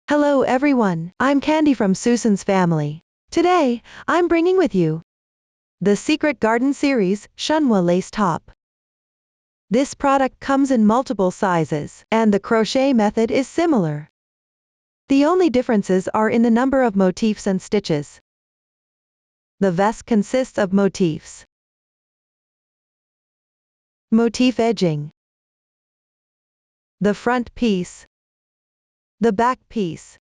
Hello everyone, I'm Candy from Susan's family. Today, I'm bringing with you the Secret Garden Series Shunhua Lace Top. This product comes in multiple sizes, and the crochet method is similar. The only differences are in the number of motifs and stitches. The vest consists of motifs, motif edging, the front piece, the back piece,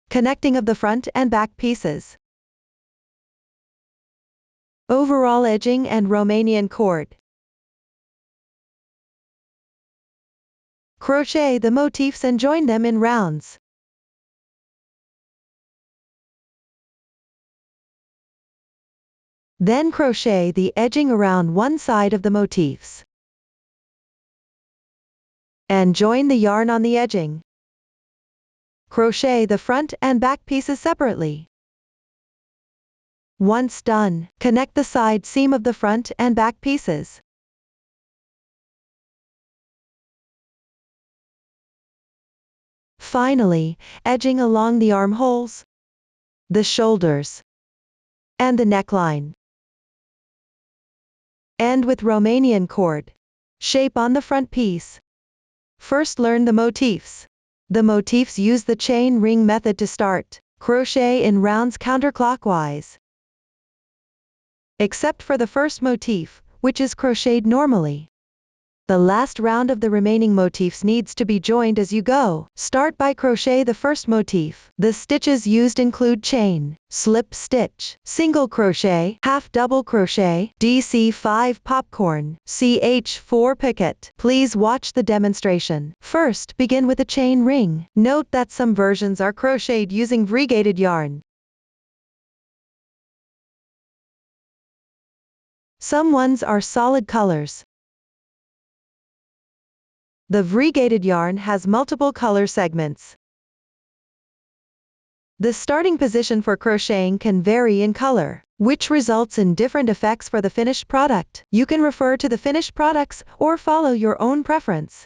connecting of the front and back pieces, overall edging and Romanian cord. Crochet the motifs and join them in rounds. Then crochet the edging around one side of the motifs. And join the yarn on the edging. Crochet the front and back pieces separately. Once done, connect the side seam of the front and back pieces. Finally, edging along the armholes, the shoulders, and the neckline. End with Romanian cord. Shape on the front piece. First learn the motifs. The motifs use the chain ring method to start. Crochet in rounds counterclockwise. Except for the first motif, which is crocheted normally. The last round of the remaining motifs needs to be joined as you go. Start by crochet the first motif. The stitches used include chain, slip stitch, single crochet, half double crochet, DC5 popcorn, CH4 picket. Please watch the demonstration. First, begin with a chain ring. Note that some versions are crocheted using variegated yarn. Some ones are solid colors. The variegated yarn has multiple color segments. The starting position for crocheting can vary in color, which results in different effects for the finished product. You can refer to the finished products or follow your own preference.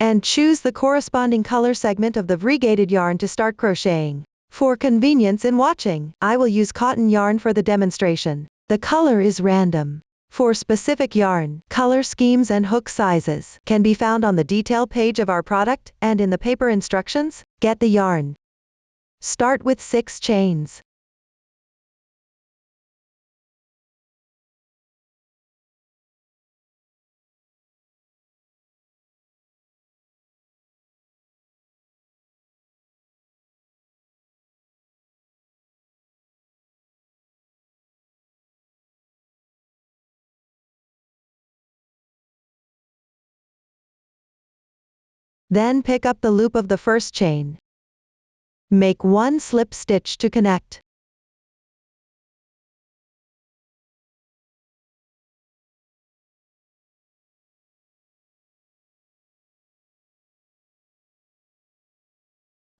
And choose the corresponding color segment of the variegated yarn to start crocheting. For convenience in watching, I will use cotton yarn for the demonstration. The color is random. For specific yarn, color schemes and hook sizes can be found on the detail page of our product and in the paper instructions. Get the yarn. Start with 6 chains. Then pick up the loop of the first chain. Make 1 slip stitch to connect.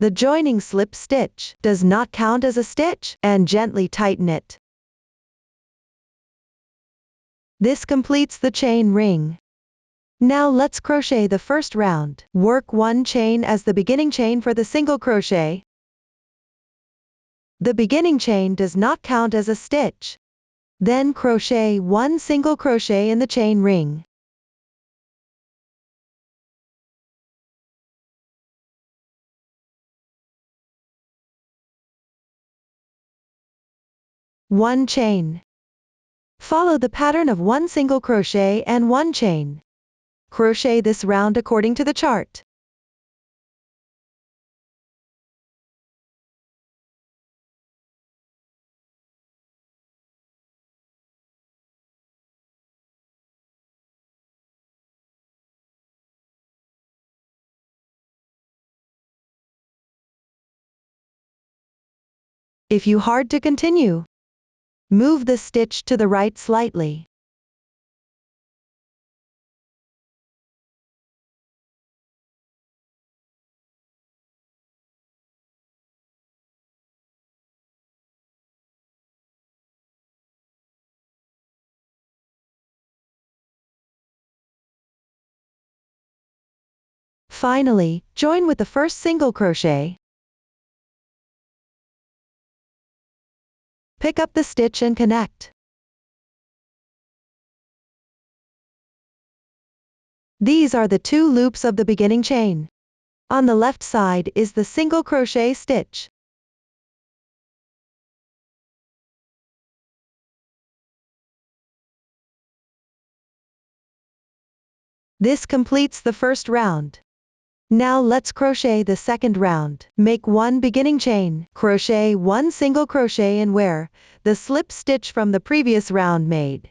The joining slip stitch does not count as a stitch, and gently tighten it. This completes the chain ring. Now let's crochet the first round. Work 1 chain as the beginning chain for the single crochet. The beginning chain does not count as a stitch. Then crochet 1 single crochet in the chain ring. One chain. Follow the pattern of 1 single crochet and 1 chain. Crochet this round according to the chart. If you hard to continue, move the stitch to the right slightly. Finally, join with the first single crochet. Pick up the stitch and connect. These are the 2 loops of the beginning chain. On the left side is the single crochet stitch. This completes the first round. Now let's crochet the second round. Make 1 beginning chain, crochet 1 single crochet and wear the slip stitch from the previous round made.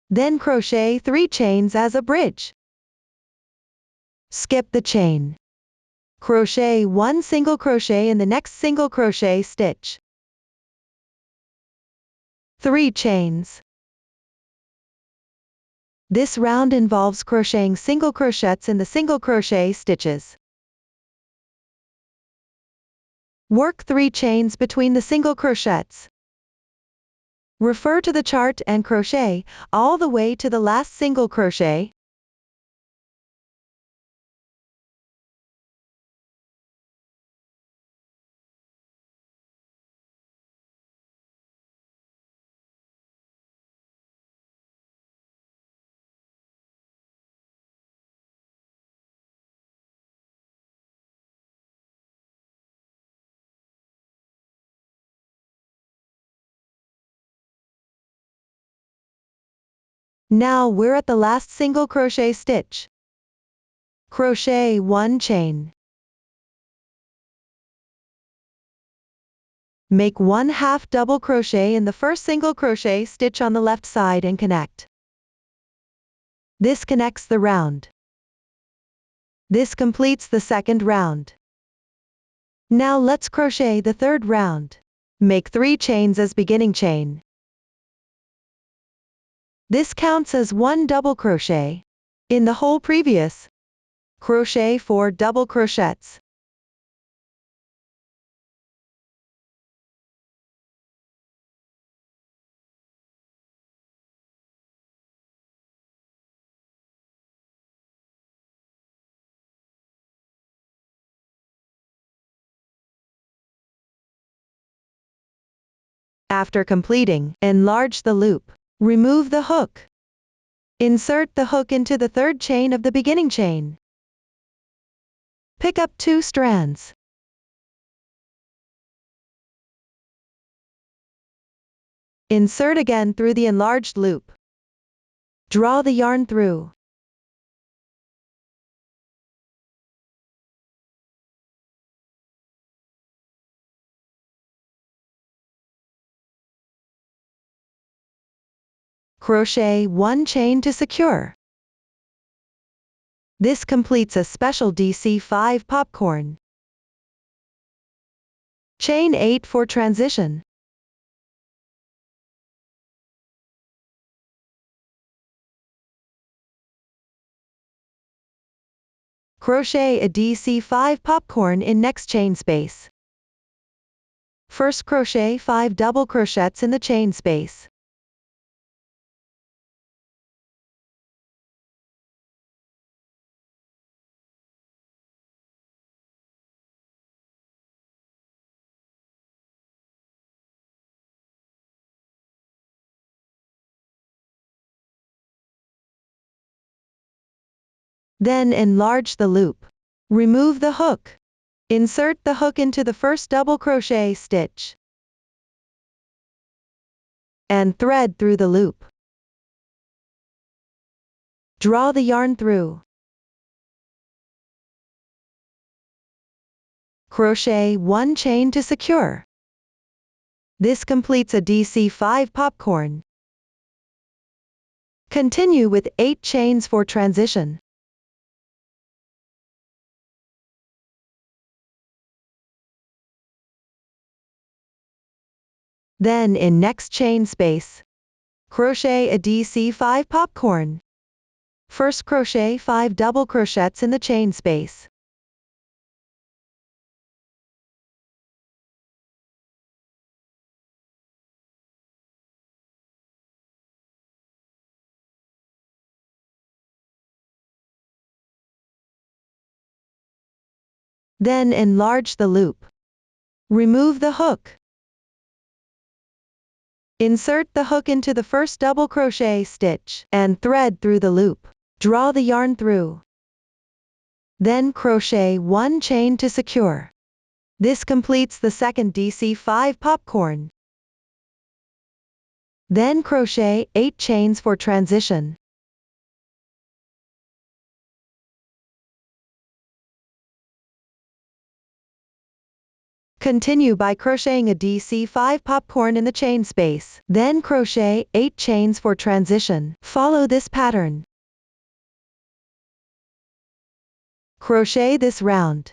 Then crochet 3 chains as a bridge. Skip the chain. Crochet 1 single crochet in the next single crochet stitch. 3 chains. This round involves crocheting single crochets in the single crochet stitches. Work 3 chains between the single crochets. Refer to the chart and crochet all the way to the last single crochet. Now we're at the last single crochet stitch. Crochet 1 chain. Make 1/2 double crochet in the first single crochet stitch on the left side and connect. This connects the round. This completes the second round. Now let's crochet the third round. Make 3 chains as beginning chain. This counts as 1 double crochet. In the whole previous, crochet 4 double crochets. After completing, enlarge the loop. Remove the hook. Insert the hook into the third chain of the beginning chain. Pick up 2 strands. Insert again through the enlarged loop. Draw the yarn through. Crochet 1 chain to secure. This completes a special DC5 popcorn. Chain 8 for transition. Crochet a DC5 popcorn in next chain space. First crochet 5 double crochets in the chain space. Then enlarge the loop. Remove the hook. Insert the hook into the first double crochet stitch. And thread through the loop. Draw the yarn through. Crochet 1 chain to secure. This completes a DC5 popcorn. Continue with 8 chains for transition. Then in next chain space, crochet a DC5 popcorn. First crochet 5 double crochets in the chain space. Then enlarge the loop. Remove the hook. Insert the hook into the first double crochet stitch and thread through the loop. Draw the yarn through. Then crochet 1 chain to secure. This completes the second DC5 popcorn. Then crochet 8 chains for transition. Continue by crocheting a DC5 popcorn in the chain space. Then crochet 8 chains for transition. Follow this pattern. Crochet this round.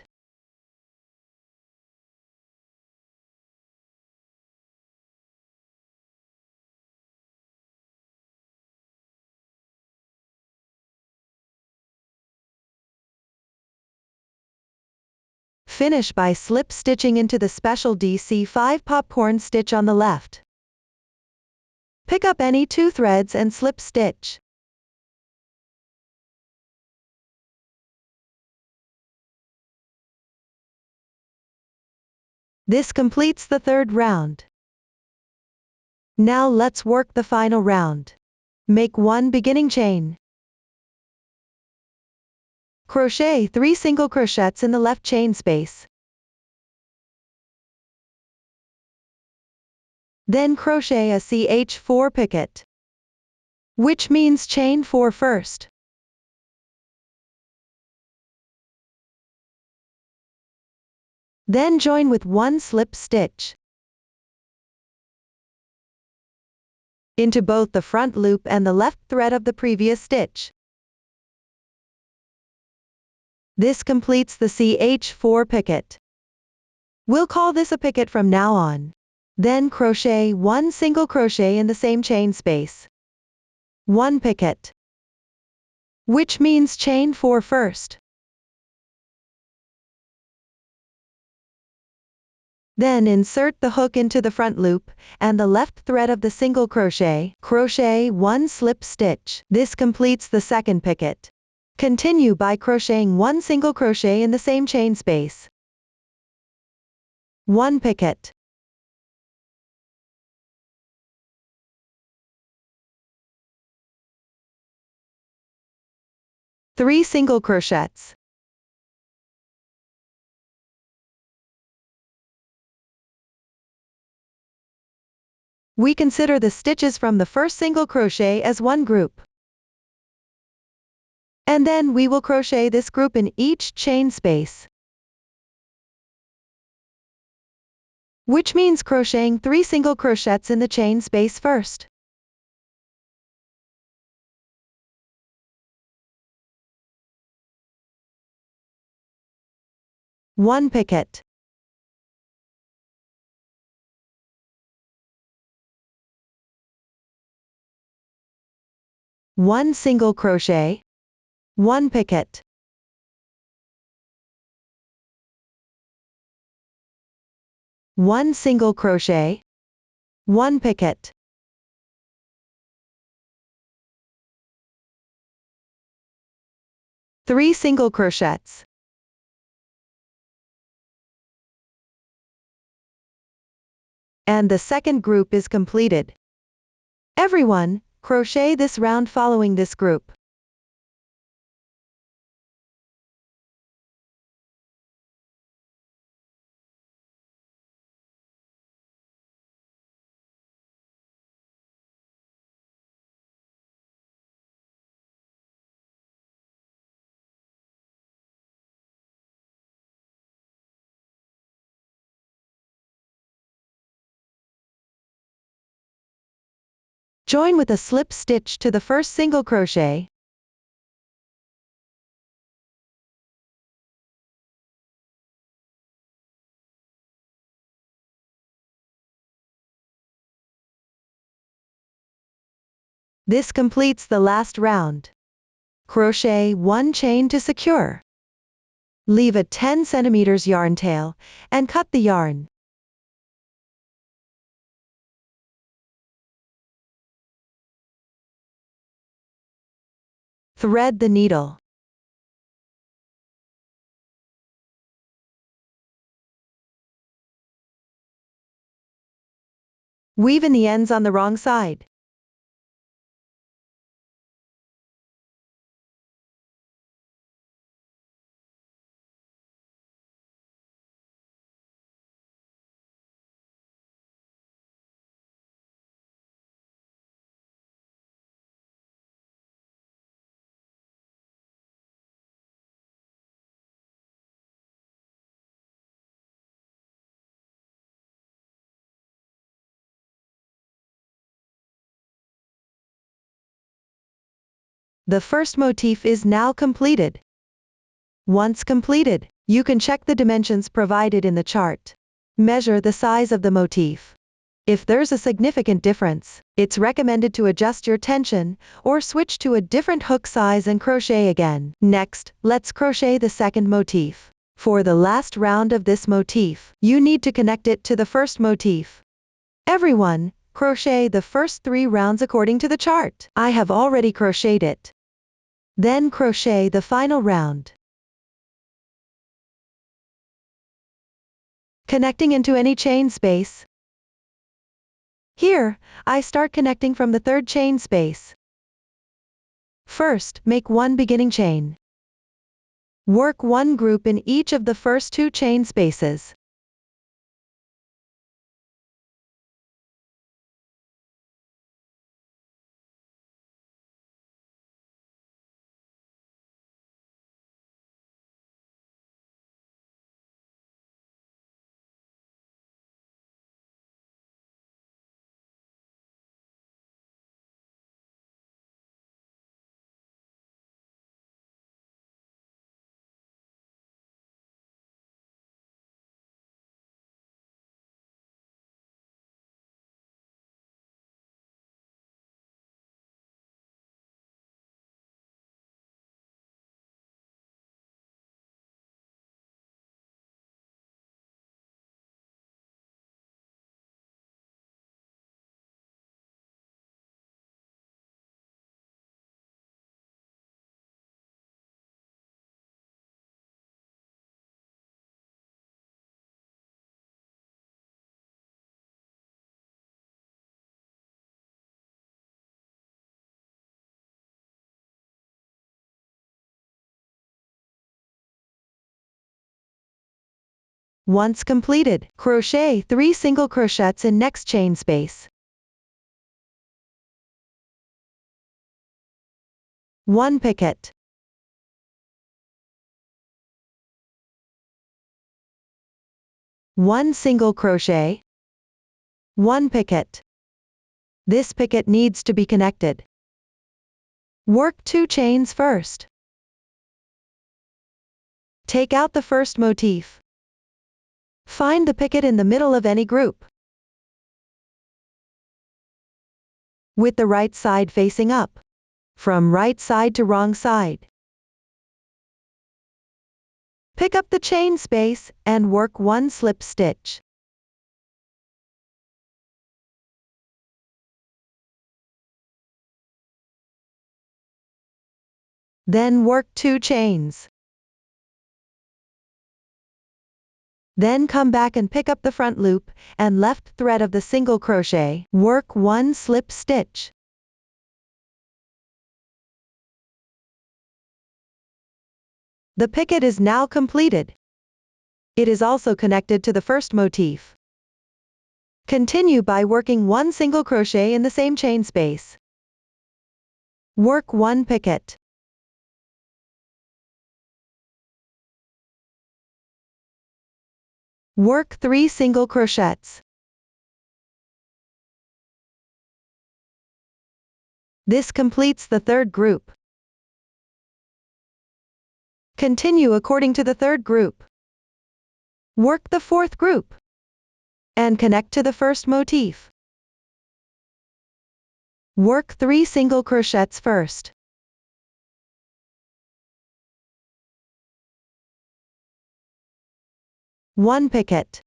Finish by slip stitching into the special DC5 popcorn stitch on the left. Pick up any 2 threads and slip stitch. This completes the third round. Now let's work the final round. Make 1 beginning chain. Crochet 3 single crochets in the left chain space. Then crochet a CH4 picket, which means chain 4 first. Then join with 1 slip stitch into both the front loop and the left thread of the previous stitch. This completes the CH4 picket. We'll call this a picket from now on. Then crochet 1 single crochet in the same chain space. 1 picket, which means chain 4 first. Then insert the hook into the front loop and the left thread of the single crochet. Crochet 1 slip stitch. This completes the second picket. Continue by crocheting 1 single crochet in the same chain space. 1 picket. Three single crochets. We consider the stitches from the first single crochet as one group. And then we will crochet this group in each chain space, which means crocheting 3 single crochets in the chain space first. One picket. One single crochet. 1 picket. One single crochet. 1 picket. Three single crochets. And the second group is completed. Everyone, crochet this round following this group. Join with a slip stitch to the first single crochet. This completes the last round. Crochet 1 chain to secure. Leave a 10 cm yarn tail and cut the yarn. Thread the needle. Weave in the ends on the wrong side. The first motif is now completed. Once completed, you can check the dimensions provided in the chart. Measure the size of the motif. If there's a significant difference, it's recommended to adjust your tension, or switch to a different hook size and crochet again. Next, let's crochet the second motif. For the last round of this motif, you need to connect it to the first motif. Everyone, crochet the first 3 rounds according to the chart. I have already crocheted it. Then crochet the final round. Connecting into any chain space. Here, I start connecting from the 3rd chain space. First, make 1 beginning chain. Work 1 group in each of the first 2 chain spaces. Once completed, crochet 3 single crochets in next chain space. 1 picot. 1 single crochet. 1 picot. This picot needs to be connected. Work 2 chains first. Take out the first motif. Find the picot in the middle of any group, with the right side facing up, from right side to wrong side. Pick up the chain space, and work 1 slip stitch. Then work 2 chains. Then come back and pick up the front loop, and left thread of the single crochet. Work 1 slip stitch. The picot is now completed. It is also connected to the first motif. Continue by working 1 single crochet in the same chain space. Work 1 picot. Work 3 single crochets. This completes the 3rd group. Continue according to the 3rd group. Work the 4th group, and connect to the first motif. Work 3 single crochets first. One picot.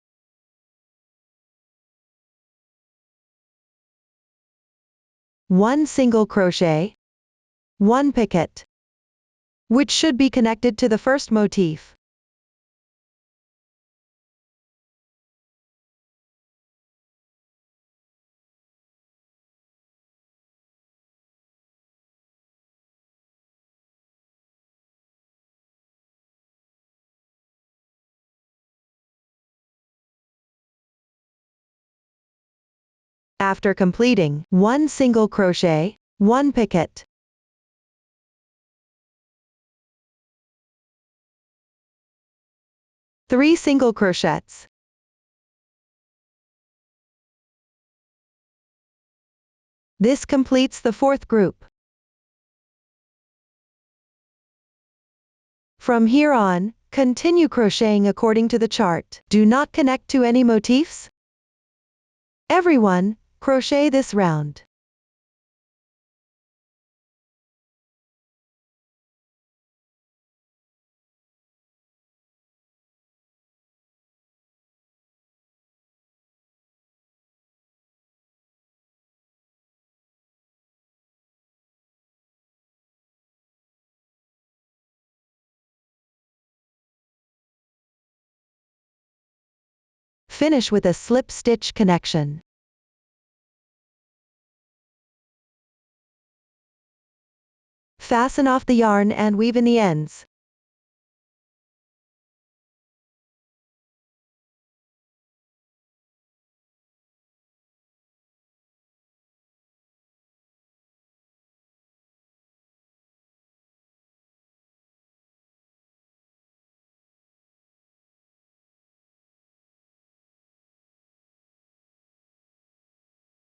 One single crochet. One picot, which should be connected to the first motif. After completing 1 single crochet, 1 picot, 3 single crochets, this completes the 4th group. From here on, continue crocheting according to the chart. Do not connect to any motifs. Everyone, crochet this round. Finish with a slip stitch connection. Fasten off the yarn and weave in the ends.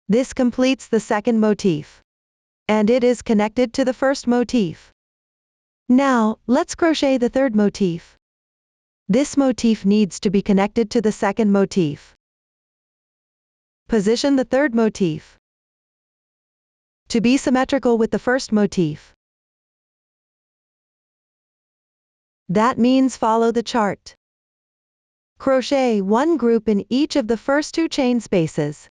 This completes the 2nd motif, and it is connected to the 1st motif. Now, let's crochet the 3rd motif. This motif needs to be connected to the 2nd motif. Position the 3rd motif to be symmetrical with the 1st motif. That means follow the chart. Crochet 1 group in each of the first 2 chain spaces.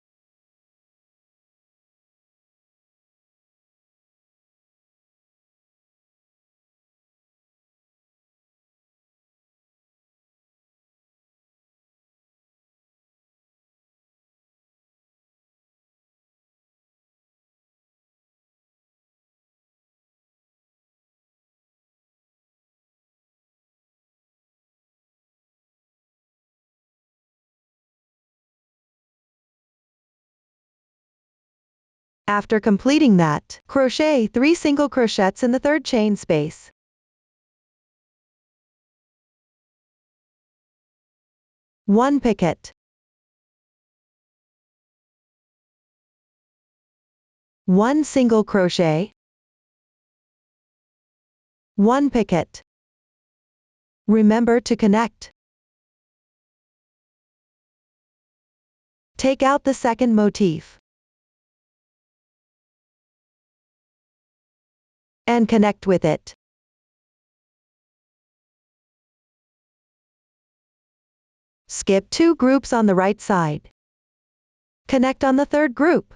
After completing that, crochet 3 single crochets in the 3rd chain space. One picot, 1 single crochet, 1 picot. Remember to connect. Take out the 2nd motif and connect with it. Skip 2 groups on the right side. Connect on the 3rd group.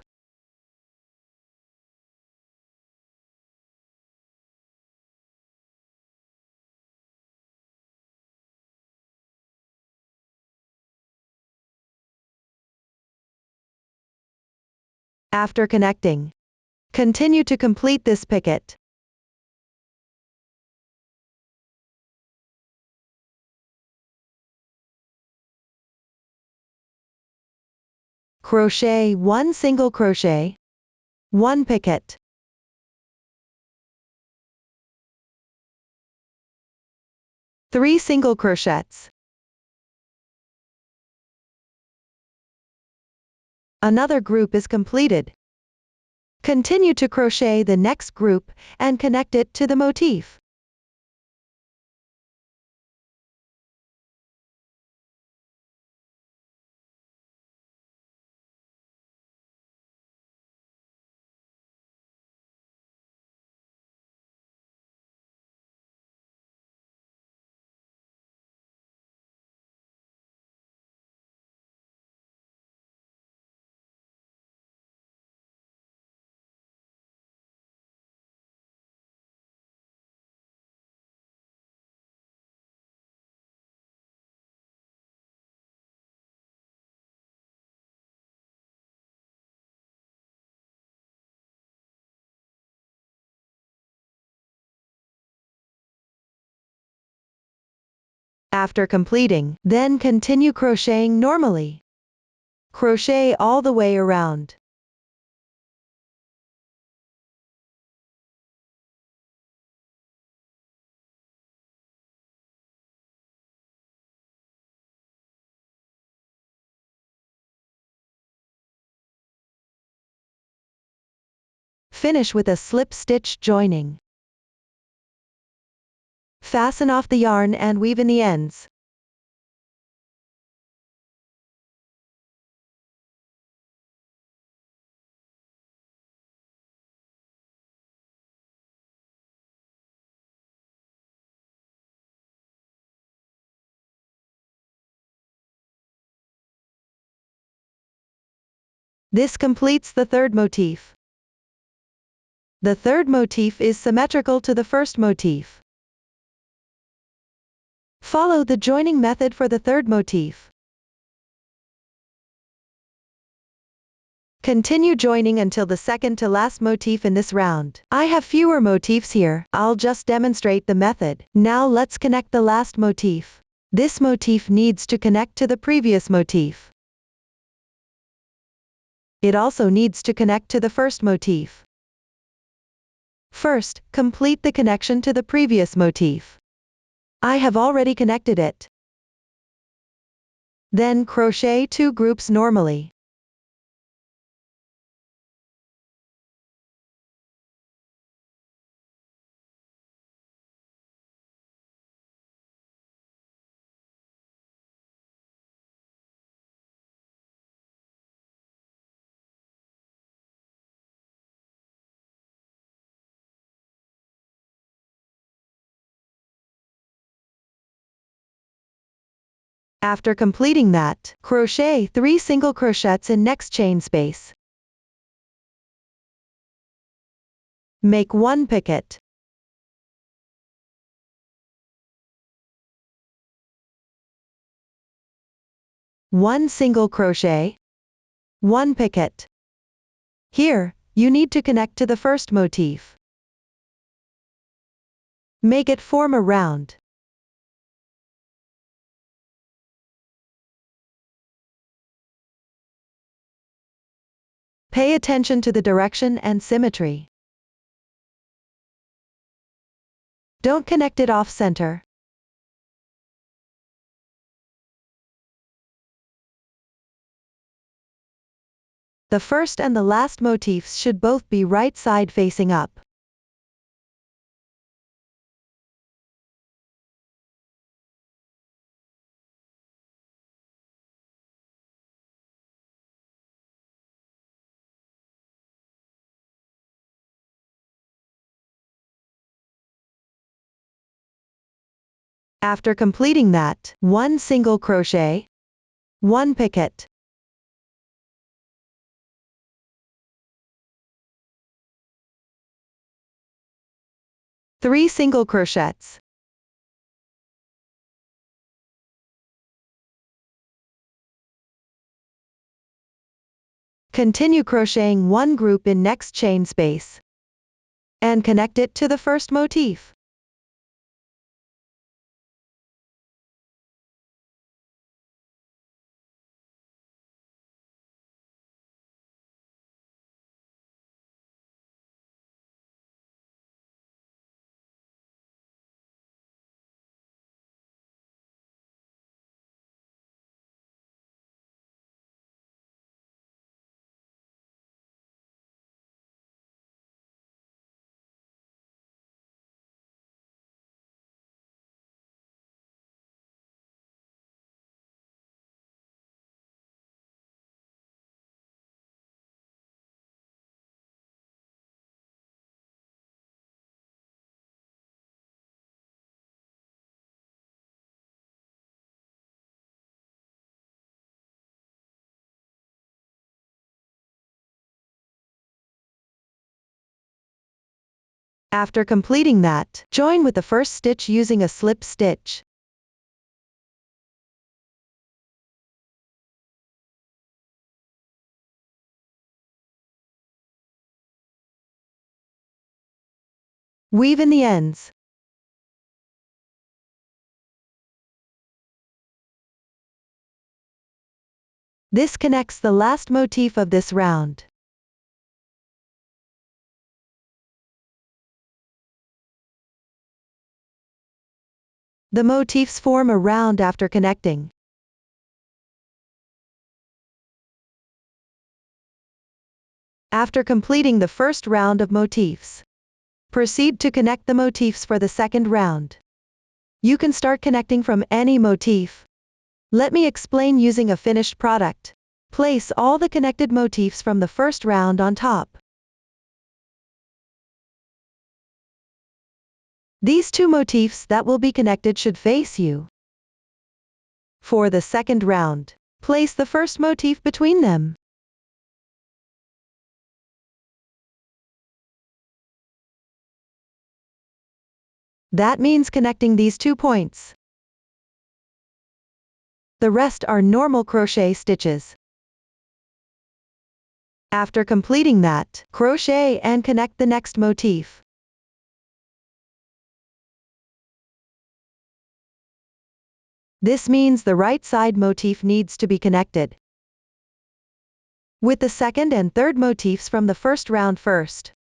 After connecting, continue to complete this picot. Crochet 1 single crochet, 1 picot, 3 single crochets. Another group is completed. Continue to crochet the next group and connect it to the motif. After completing, then continue crocheting normally. Crochet all the way around. Finish with a slip stitch joining. Fasten off the yarn and weave in the ends. This completes the third motif. The third motif is symmetrical to the first motif. Follow the joining method for the third motif. Continue joining until the second to last motif in this round. I have fewer motifs here, I'll just demonstrate the method. Now let's connect the last motif. This motif needs to connect to the previous motif. It also needs to connect to the first motif. First, complete the connection to the previous motif. I have already connected it. Then crochet 2 groups normally. After completing that, crochet 3 single crochets in next chain space. Make 1 picot. One single crochet, 1 picot. Here, you need to connect to the first motif. Make it form a round. Pay attention to the direction and symmetry. Don't connect it off-center. The first and the last motifs should both be right side facing up. After completing that, 1 single crochet, 1 picot. Three single crochets. Continue crocheting 1 group in next chain space. And connect it to the first motif. After completing that, join with the first stitch using a slip stitch. Weave in the ends. This connects the last motif of this round. The motifs form a round after connecting. After completing the first round of motifs, proceed to connect the motifs for the second round. You can start connecting from any motif. Let me explain using a finished product. Place all the connected motifs from the first round on top. These two motifs that will be connected should face you. For the second round, place the first motif between them. That means connecting these 2 points. The rest are normal crochet stitches. After completing that, crochet and connect the next motif. This means the right side motif needs to be connected with the second and third motifs from the first round first.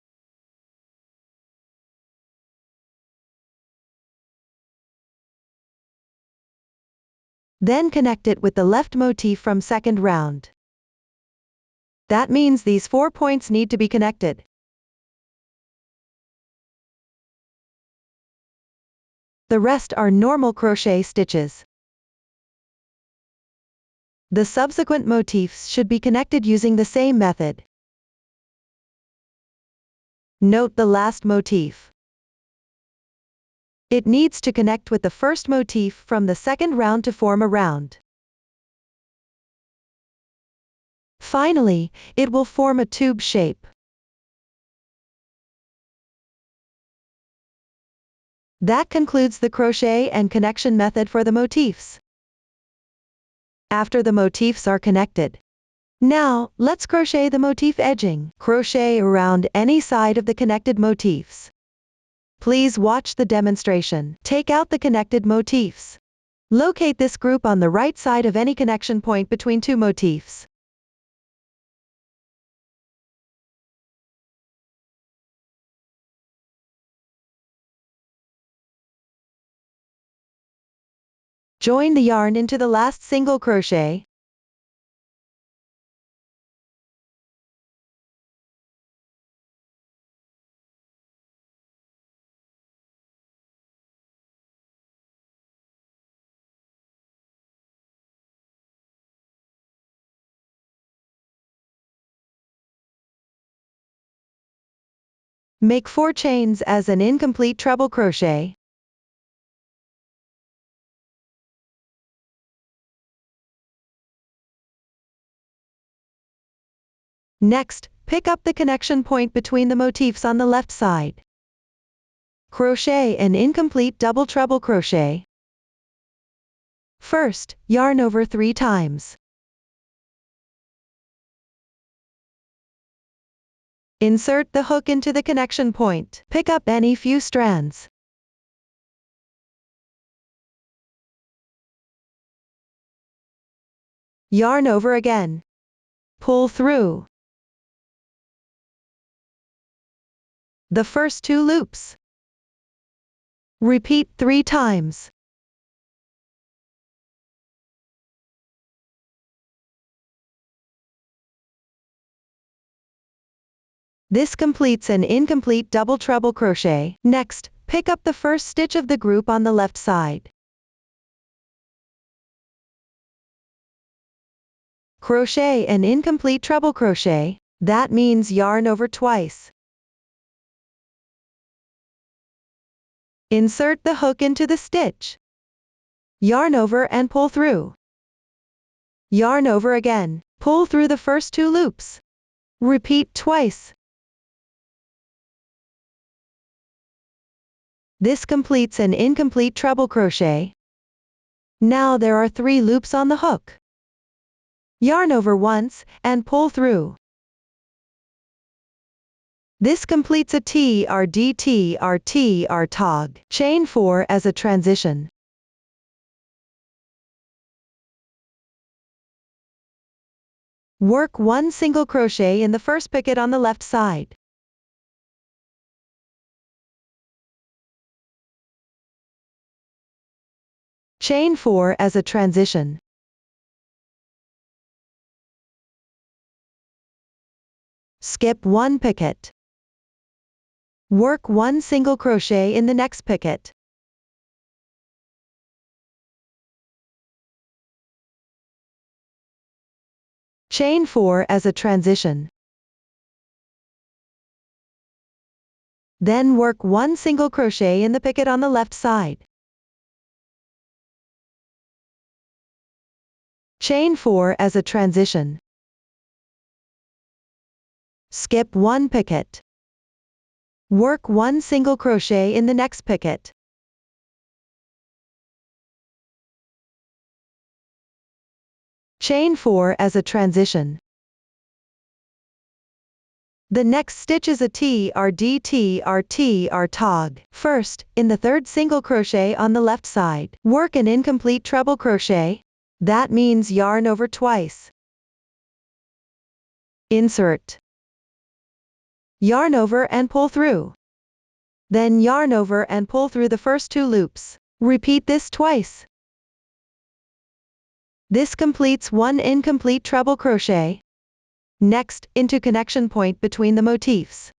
Then connect it with the left motif from second round. That means these 4 points need to be connected. The rest are normal crochet stitches. The subsequent motifs should be connected using the same method. Note the last motif. It needs to connect with the first motif from the second round to form a round. Finally, it will form a tube shape. That concludes the crochet and connection method for the motifs. After the motifs are connected, now, let's crochet the motif edging. Crochet around any side of the connected motifs. Please watch the demonstration. Take out the connected motifs. Locate this group on the right side of any connection point between 2 motifs. Join the yarn into the last single crochet. Make 4 chains as an incomplete treble crochet. Next, pick up the connection point between the motifs on the left side. Crochet an incomplete double treble crochet. First, yarn over 3 times. Insert the hook into the connection point. Pick up any few strands. Yarn over again. Pull through the first 2 loops. Repeat 3 times. This completes an incomplete double treble crochet. Next, pick up the first stitch of the group on the left side. Crochet an incomplete treble crochet. That means yarn over twice. Insert the hook into the stitch. Yarn over and pull through. Yarn over again. Pull through the first 2 loops. Repeat twice. This completes an incomplete treble crochet. Now there are 3 loops on the hook. Yarn over once, and pull through. This completes a TRDTRTR tog. Chain 4 as a transition. Work 1 single crochet in the first picket on the left side. Chain 4 as a transition. Skip 1 picot. Work 1 single crochet in the next picot. Chain 4 as a transition. Then work 1 single crochet in the picot on the left side. Chain 4 as a transition. Skip 1 picot. Work 1 single crochet in the next picot. Chain 4 as a transition. The next stitch is a TR tog. First, in the third single crochet on the left side, work an incomplete treble crochet. That means yarn over twice. Insert. Yarn over and pull through. Then yarn over and pull through the first 2 loops. Repeat this twice. This completes 1 incomplete treble crochet. Next, into connection point between the motifs.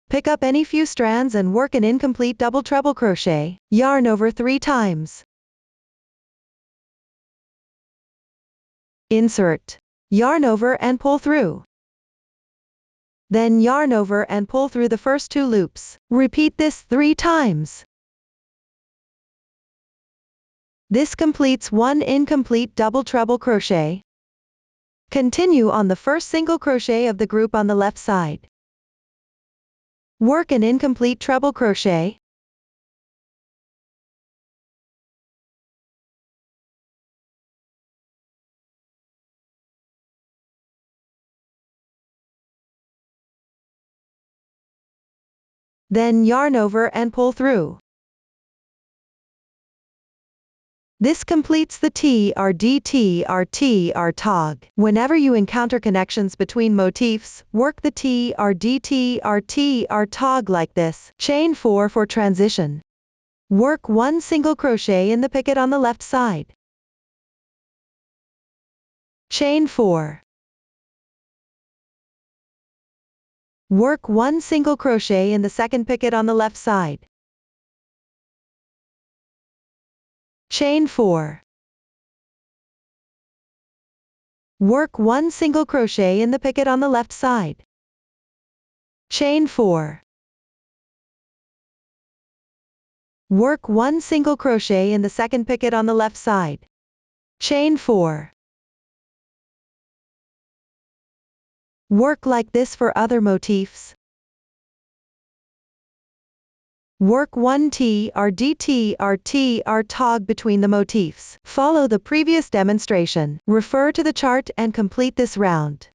Pick up any few strands and work an incomplete double treble crochet. Yarn over 3 times. Insert. Yarn over and pull through. Then yarn over and pull through the first 2 loops. Repeat this 3 times. This completes 1 incomplete double treble crochet. Continue on the first single crochet of the group on the left side. Work an incomplete treble crochet. Then yarn over and pull through. This completes the TR tog. Whenever you encounter connections between motifs, work the TR tog like this. Chain 4 for transition. Work 1 single crochet in the picot on the left side. Chain 4. Work 1 single crochet in the second picot on the left side. Chain 4. Work 1 single crochet in the picot on the left side. Chain 4. Work 1 single crochet in the second picot on the left side. Chain 4. Work like this for other motifs. Work 1 TR tog between the motifs. Follow the previous demonstration. Refer to the chart and complete this round.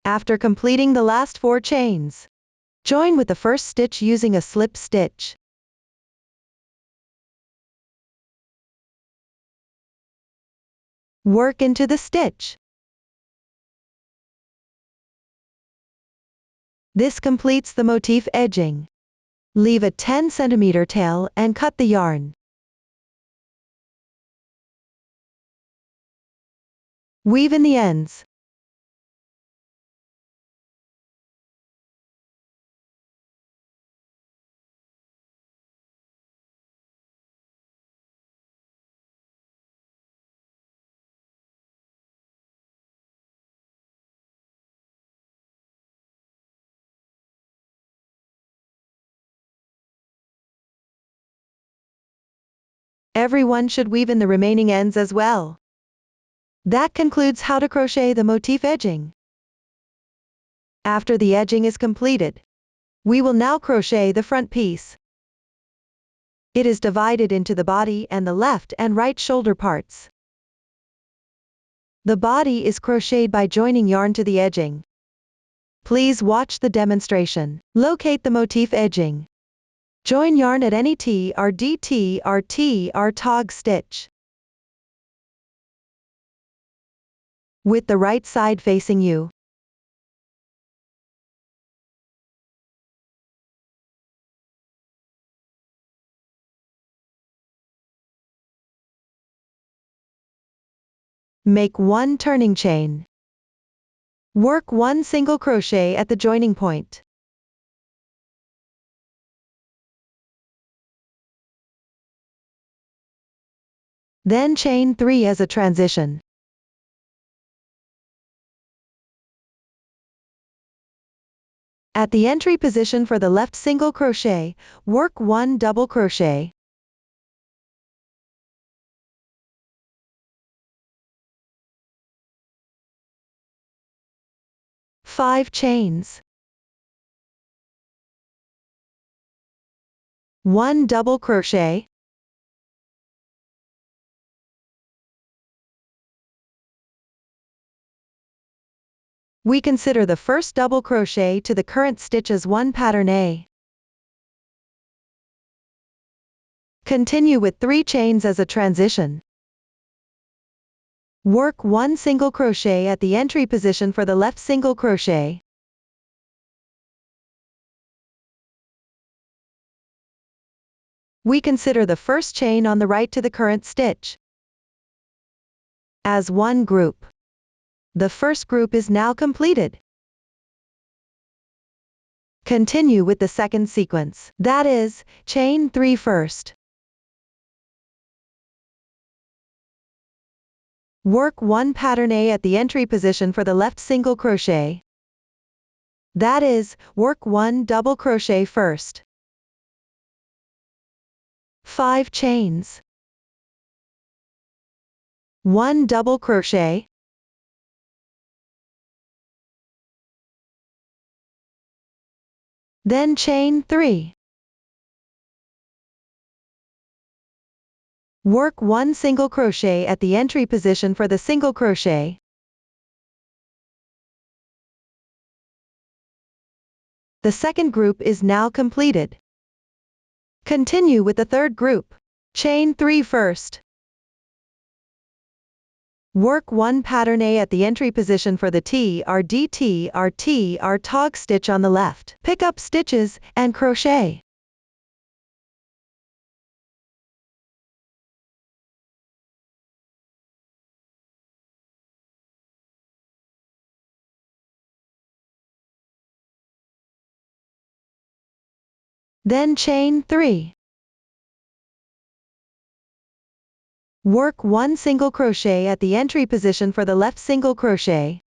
After completing the last 4 chains, join with the first stitch using a slip stitch. Work into the stitch. This completes the motif edging. Leave a 10 cm tail and cut the yarn. Weave in the ends. Everyone should weave in the remaining ends as well. That concludes how to crochet the motif edging. After the edging is completed, we will now crochet the front piece. It is divided into the body and the left and right shoulder parts. The body is crocheted by joining yarn to the edging. Please watch the demonstration. Locate the motif edging. Join yarn at any T or DT or T or tog stitch, with the right side facing you. Make 1 turning chain. Work 1 single crochet at the joining point. Then chain 3 as a transition. At the entry position for the left single crochet, work 1 double crochet. Five chains. 1 double crochet. We consider the first double crochet to the current stitch as 1 pattern A. Continue with 3 chains as a transition. Work 1 single crochet at the entry position for the left single crochet. We consider the first chain on the right to the current stitch as one group. The first group is now completed. Continue with the second sequence, that is, chain 3 first. Work 1 pattern A at the entry position for the left single crochet. That is, work 1 double crochet first. 5 chains. 1 double crochet. Then chain 3. Work 1 single crochet at the entry position for the single crochet. The second group is now completed. Continue with the third group. Chain 3 first. Work 1 pattern A at the entry position for the T or DT or T or tog stitch on the left. Pick up stitches and crochet. Then chain 3. Work 1 single crochet at the entry position for the left single crochet.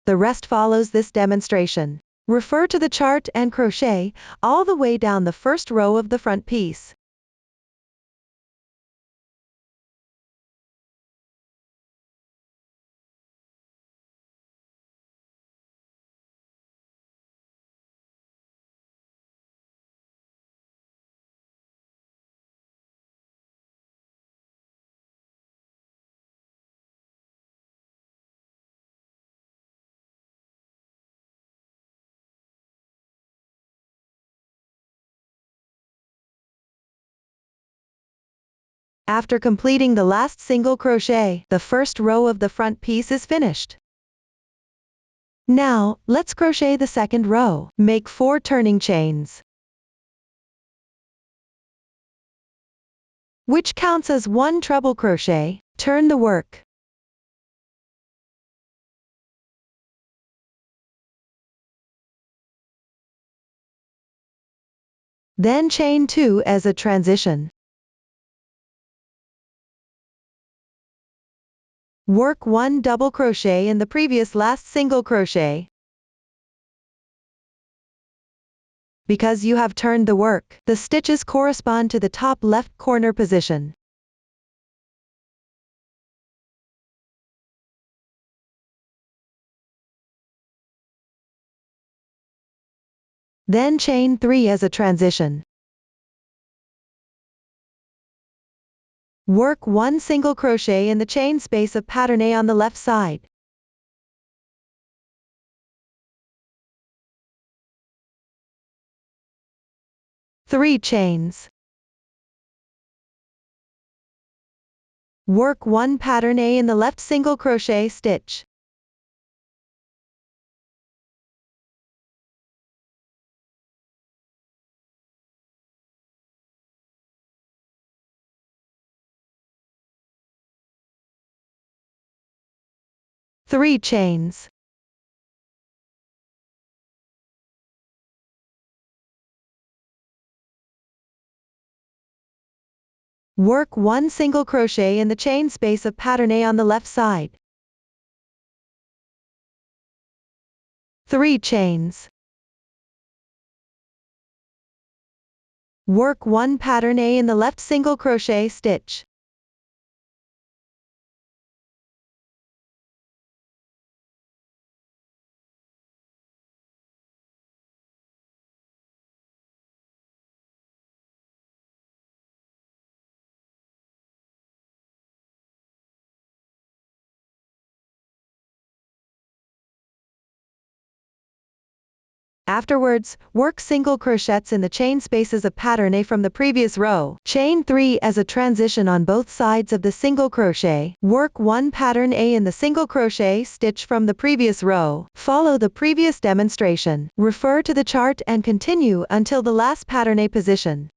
The rest follows this demonstration. Refer to the chart and crochet all the way down the first row of the front piece. After completing the last single crochet, the first row of the front piece is finished. Now, let's crochet the second row. Make 4 turning chains, which counts as 1 treble crochet. Turn the work. Then chain 2 as a transition. Work 1 double crochet in the previous last single crochet. Because you have turned the work, the stitches correspond to the top left corner position. Then chain 3 as a transition. Work 1 single crochet in the chain space of pattern A on the left side. Three chains. Work 1 pattern A in the left single crochet stitch. Three chains. Work 1 single crochet in the chain space of pattern A on the left side. Three chains. Work 1 pattern A in the left single crochet stitch. Afterwards, work single crochets in the chain spaces of pattern A from the previous row. Chain 3 as a transition on both sides of the single crochet. Work 1 pattern A in the single crochet stitch from the previous row. Follow the previous demonstration. Refer to the chart and continue until the last pattern A position.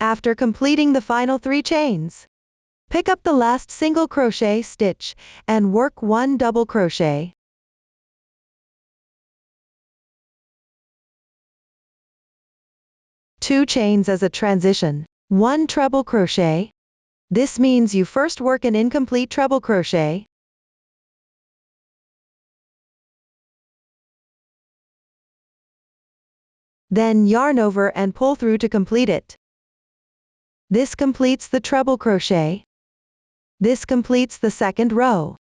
After completing the final 3 chains, pick up the last single crochet stitch and work 1 double crochet. Two chains as a transition. 1 treble crochet. This means you first work an incomplete treble crochet. Then yarn over and pull through to complete it. This completes the treble crochet. This completes the second row.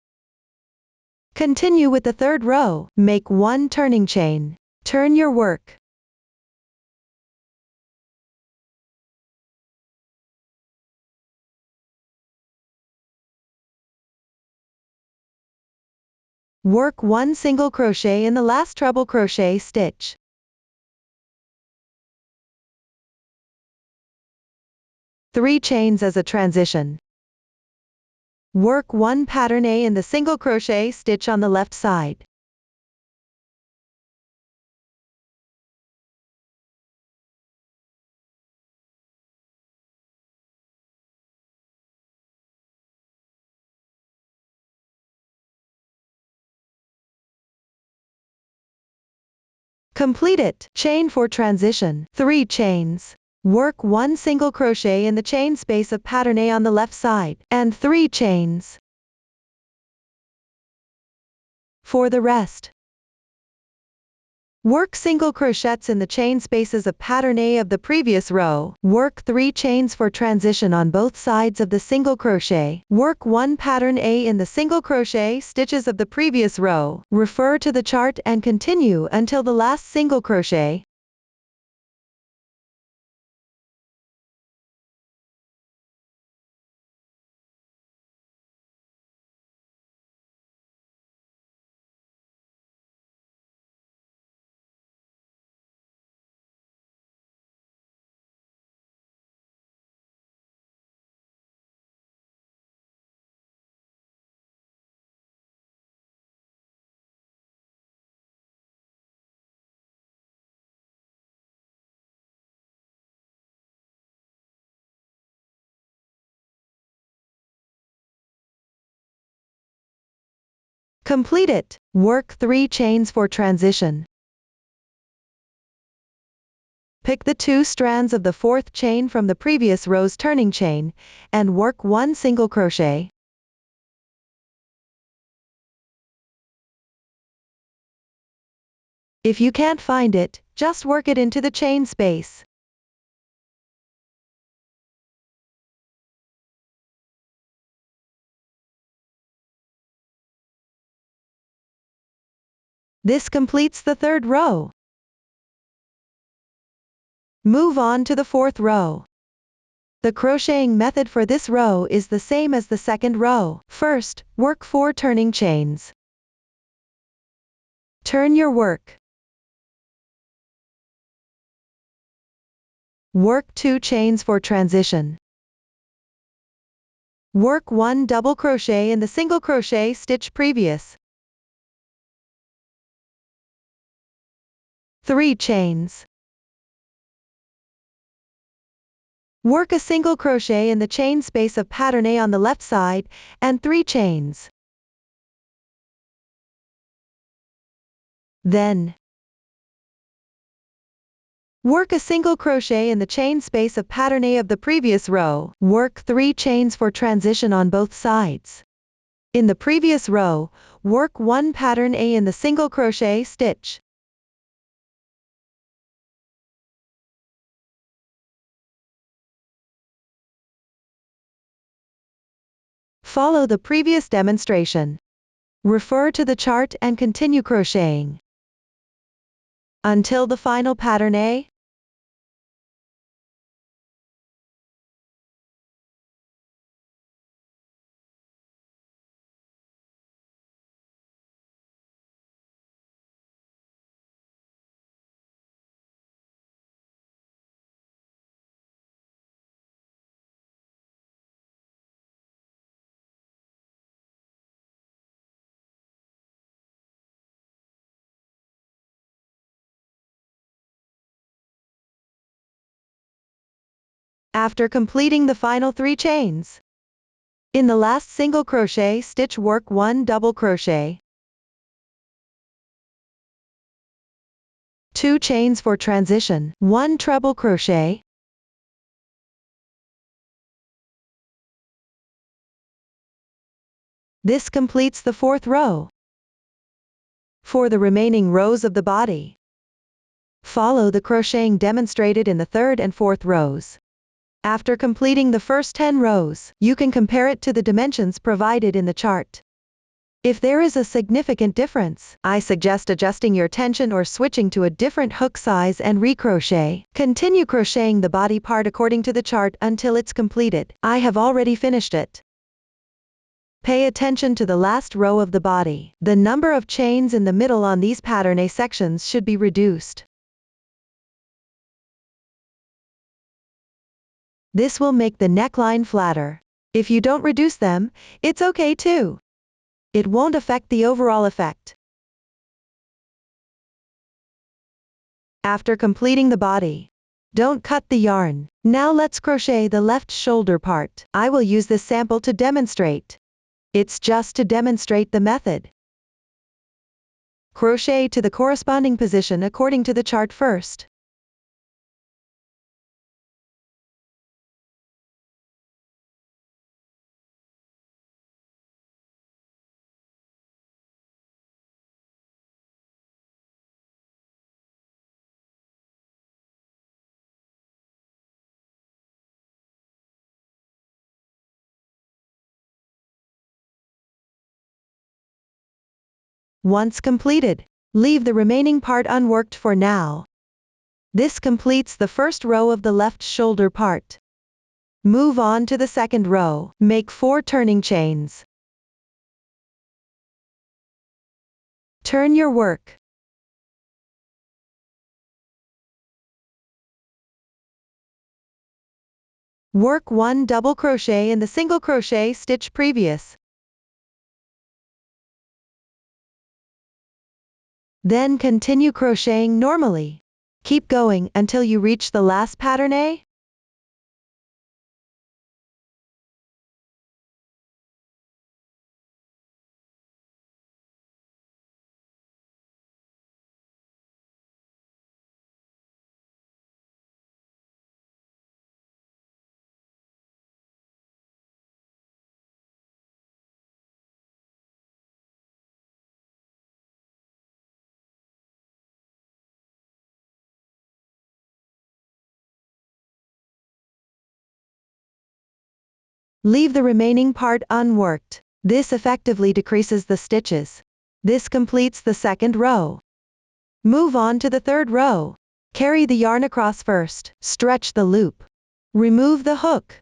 Continue with the third row. Make 1 turning chain. Turn your work. Work 1 single crochet in the last treble crochet stitch. Three chains as a transition. Work 1 pattern A in the single crochet stitch on the left side. Complete it. Chain 4 transition. 3 chains. Work 1 single crochet in the chain space of pattern A on the left side, and 3 chains. For the rest, work single crochets in the chain spaces of pattern A of the previous row. Work 3 chains for transition on both sides of the single crochet. Work 1 pattern A in the single crochet stitches of the previous row. Refer to the chart and continue until the last single crochet. Complete it. Work 3 chains for transition. Pick the 2 strands of the 4th chain from the previous row's turning chain, and work 1 single crochet. If you can't find it, just work it into the chain space. This completes the 3rd row. Move on to the 4th row. The crocheting method for this row is the same as the 2nd row. First, work 4 turning chains. Turn your work. Work 2 chains for transition. Work 1 double crochet in the single crochet stitch previous. 3 chains. Work a single crochet in the chain space of pattern A on the left side, and 3 chains. Then, work a single crochet in the chain space of pattern A of the previous row. Work 3 chains for transition on both sides. In the previous row, work 1 pattern A in the single crochet stitch. Follow the previous demonstration. Refer to the chart and continue crocheting until the final pattern A. After completing the final 3 chains, in the last single crochet stitch work 1 double crochet, 2 chains for transition, 1 treble crochet, this completes the 4th row. For the remaining rows of the body, follow the crocheting demonstrated in the 3rd and 4th rows. After completing the first 10 rows, you can compare it to the dimensions provided in the chart. If there is a significant difference, I suggest adjusting your tension or switching to a different hook size and recrochet. Continue crocheting the body part according to the chart until it's completed. I have already finished it. Pay attention to the last row of the body. The number of chains in the middle on these pattern A sections should be reduced. This will make the neckline flatter. If you don't reduce them, it's okay too. It won't affect the overall effect. After completing the body, don't cut the yarn. Now let's crochet the left shoulder part. I will use this sample to demonstrate. It's just to demonstrate the method. Crochet to the corresponding position according to the chart first. Once completed, leave the remaining part unworked for now. This completes the first row of the left shoulder part. Move on to the 2nd row. Make 4 turning chains. Turn your work. Work 1 double crochet in the single crochet stitch previous. Then continue crocheting normally. Keep going until you reach the last pattern A. Leave the remaining part unworked. This effectively decreases the stitches. This completes the second row. Move on to the third row. Carry the yarn across first. Stretch the loop. Remove the hook.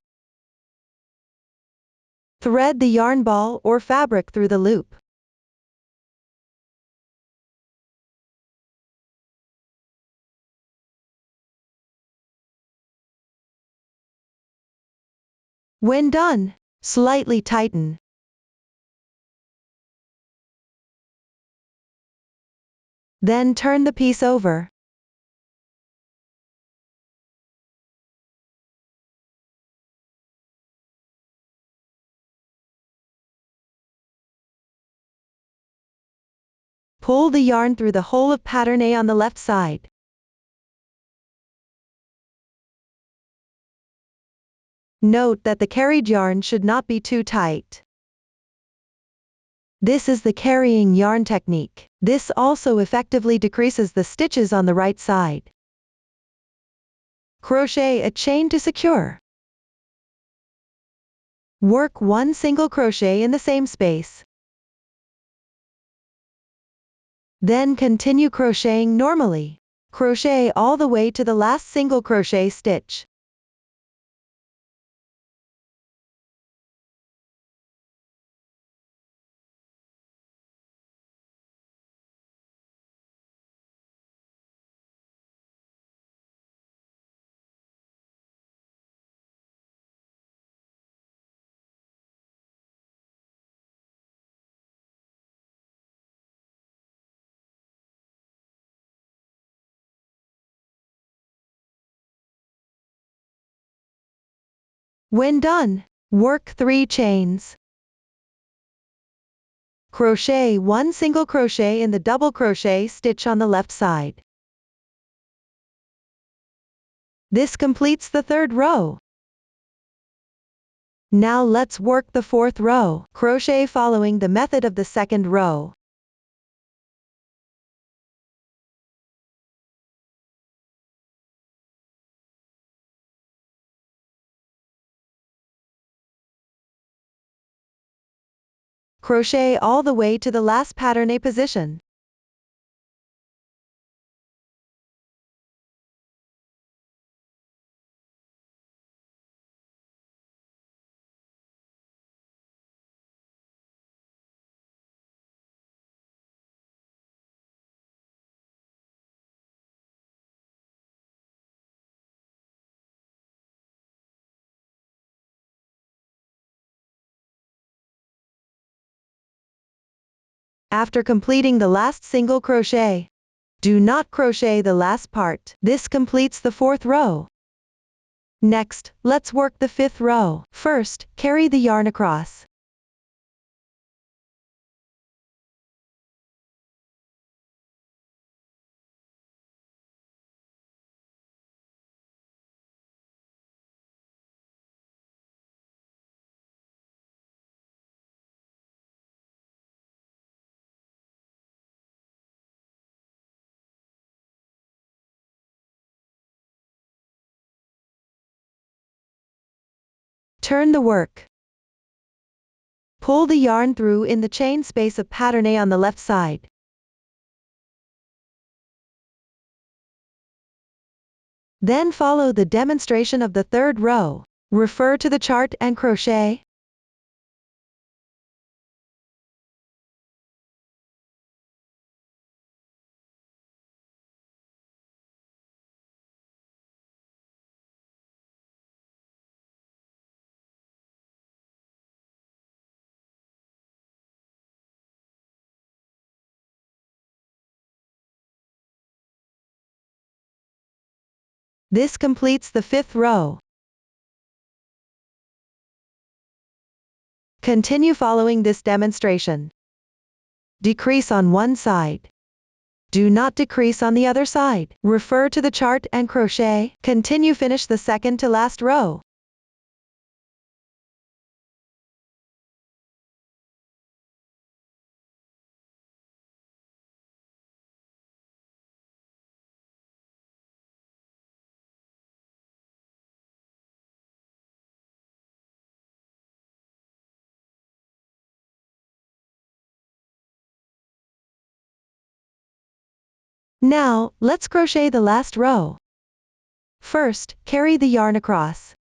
Thread the yarn ball or fabric through the loop. When done, slightly tighten. Then turn the piece over. Pull the yarn through the hole of pattern A on the left side. Note that the carried yarn should not be too tight. This is the carrying yarn technique. This also effectively decreases the stitches on the right side. Crochet a chain to secure. Work one single crochet in the same space. Then continue crocheting normally. Crochet all the way to the last single crochet stitch. When done, work 3 chains. Crochet one single crochet in the double crochet stitch on the left side. This completes the third row. Now let's work the fourth row. Crochet following the method of the second row. Crochet all the way to the last pattern A position. After completing the last single crochet, do not crochet the last part. This completes the fourth row. Next, let's work the fifth row. First, carry the yarn across. Turn the work. Pull the yarn through in the chain space of pattern A on the left side. Then follow the demonstration of the third row. Refer to the chart and crochet. This completes the fifth row. Continue following this demonstration. Decrease on one side. Do not decrease on the other side. Refer to the chart and crochet. Continue finish the second to last row. Now, let's crochet the last row. First, carry the yarn across.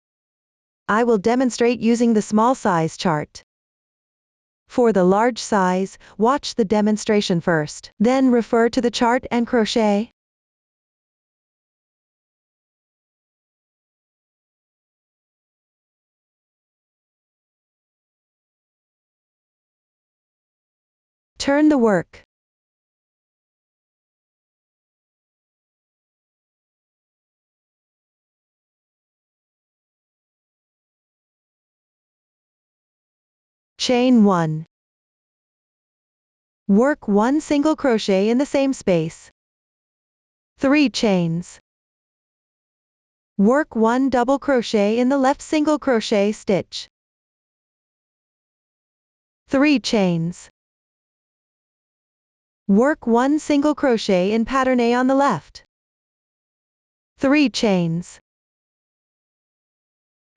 I will demonstrate using the small size chart. For the large size, watch the demonstration first, then refer to the chart and crochet. Turn the work. Chain 1. Work 1 single crochet in the same space. 3 chains. Work 1 double crochet in the left single crochet stitch. 3 chains. Work 1 single crochet in pattern A on the left. 3 chains.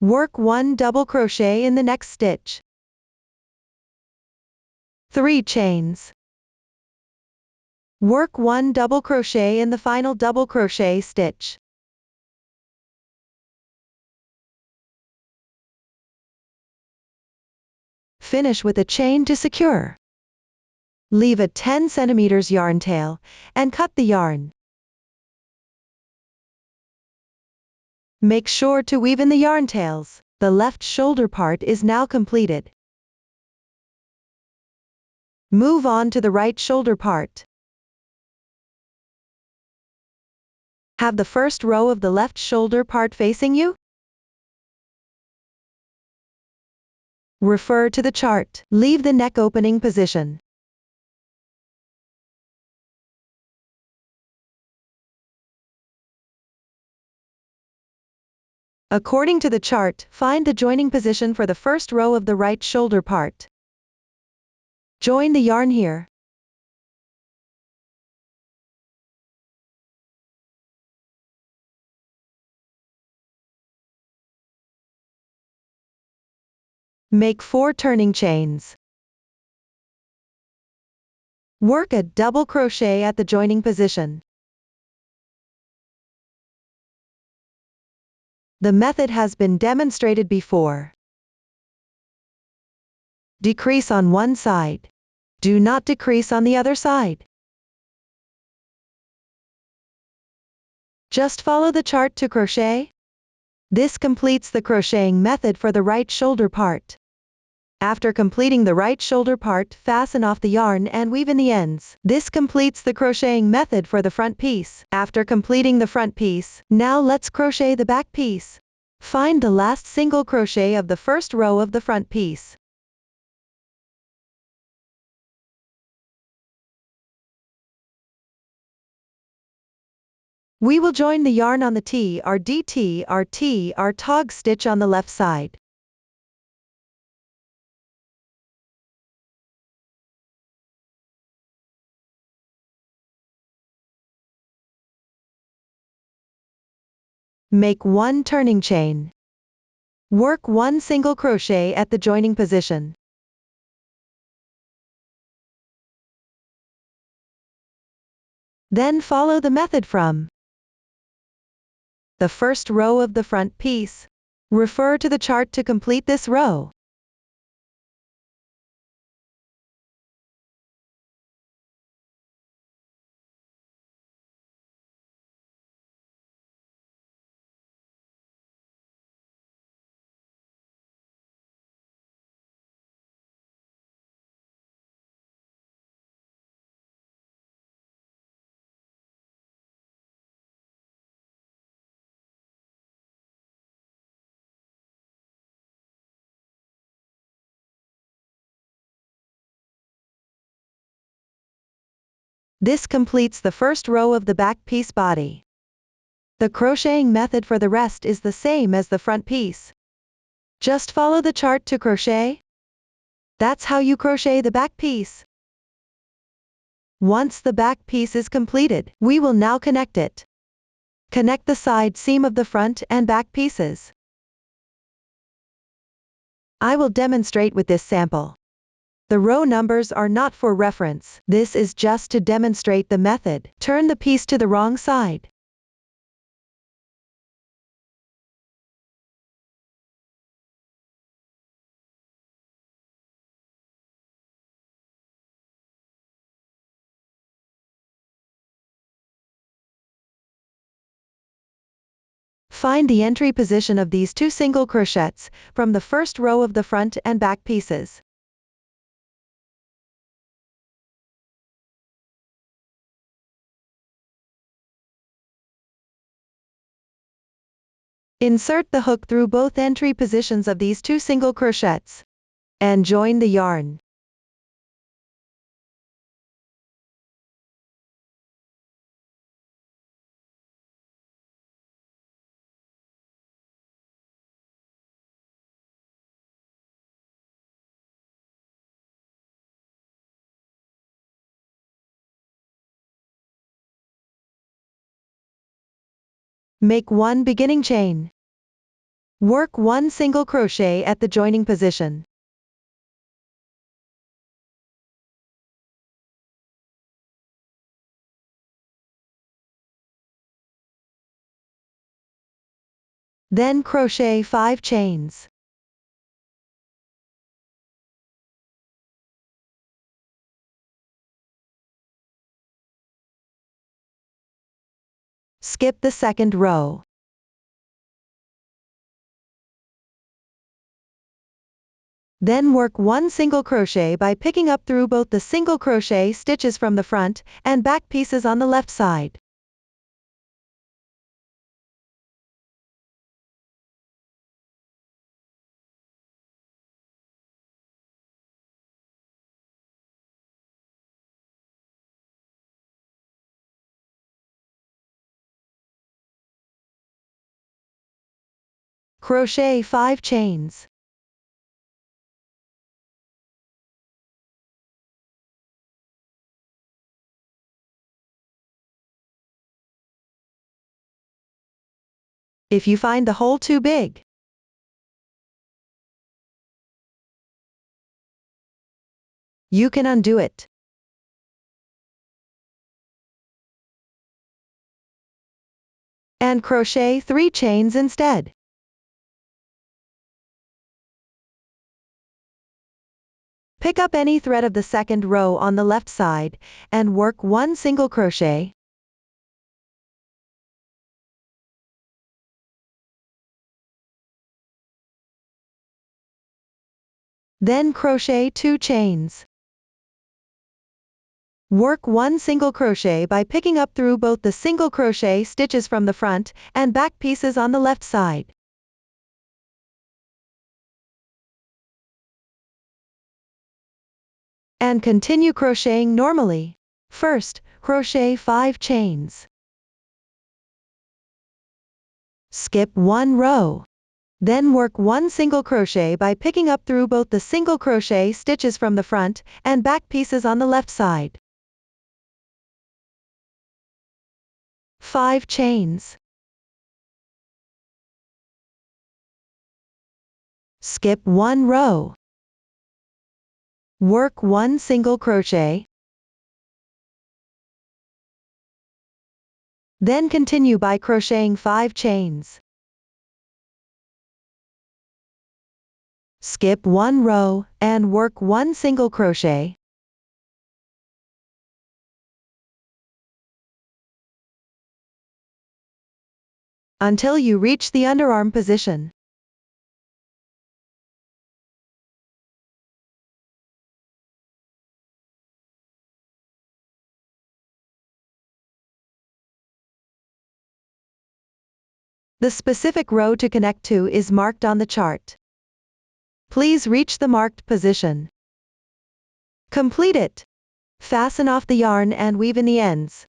Work 1 double crochet in the next stitch. 3 chains. Work 1 double crochet in the final double crochet stitch. Finish with a chain to secure. Leave a 10 cm yarn tail, and cut the yarn. Make sure to weave in the yarn tails. The left shoulder part is now completed. Move on to the right shoulder part. Have the first row of the left shoulder part facing you? Refer to the chart. Leave the neck opening position. According to the chart, find the joining position for the first row of the right shoulder part. Join the yarn here. Make 4 turning chains. Work a double crochet at the joining position. The method has been demonstrated before. Decrease on one side. Do not decrease on the other side. Just follow the chart to crochet. This completes the crocheting method for the right shoulder part. After completing the right shoulder part, fasten off the yarn and weave in the ends. This completes the crocheting method for the front piece. After completing the front piece, now let's crochet the back piece. Find the last single crochet of the first row of the front piece. We will join the yarn on the T or DT or T or tog stitch on the left side. Make 1 turning chain. Work 1 single crochet at the joining position. Then follow the method from the first row of the front piece. Refer to the chart to complete this row. This completes the first row of the back piece body. The crocheting method for the rest is the same as the front piece. Just follow the chart to crochet. That's how you crochet the back piece. Once the back piece is completed, we will now connect it. Connect the side seam of the front and back pieces. I will demonstrate with this sample. The row numbers are not for reference. This is just to demonstrate the method. Turn the piece to the wrong side. Find the entry position of these two single crochets from the first row of the front and back pieces. Insert the hook through both entry positions of these two single crochets and join the yarn. Make one beginning chain. Work one single crochet at the joining position. Then crochet 5 chains. Skip the second row. Then work one single crochet by picking up through both the single crochet stitches from the front and back pieces on the left side. Crochet 5 chains. If you find the hole too big, you can undo it. And crochet 3 chains instead. Pick up any thread of the second row on the left side and work one single crochet. Then crochet 2 chains. Work one single crochet by picking up through both the single crochet stitches from the front and back pieces on the left side. And continue crocheting normally. First, crochet 5 chains. Skip one row. Then work one single crochet by picking up through both the single crochet stitches from the front and back pieces on the left side. 5 chains. Skip one row. Work one single crochet. Then continue by crocheting 5 chains. Skip one row and work one single crochet. Until you reach the underarm position. The specific row to connect to is marked on the chart. Please reach the marked position. Complete it. Fasten off the yarn and weave in the ends.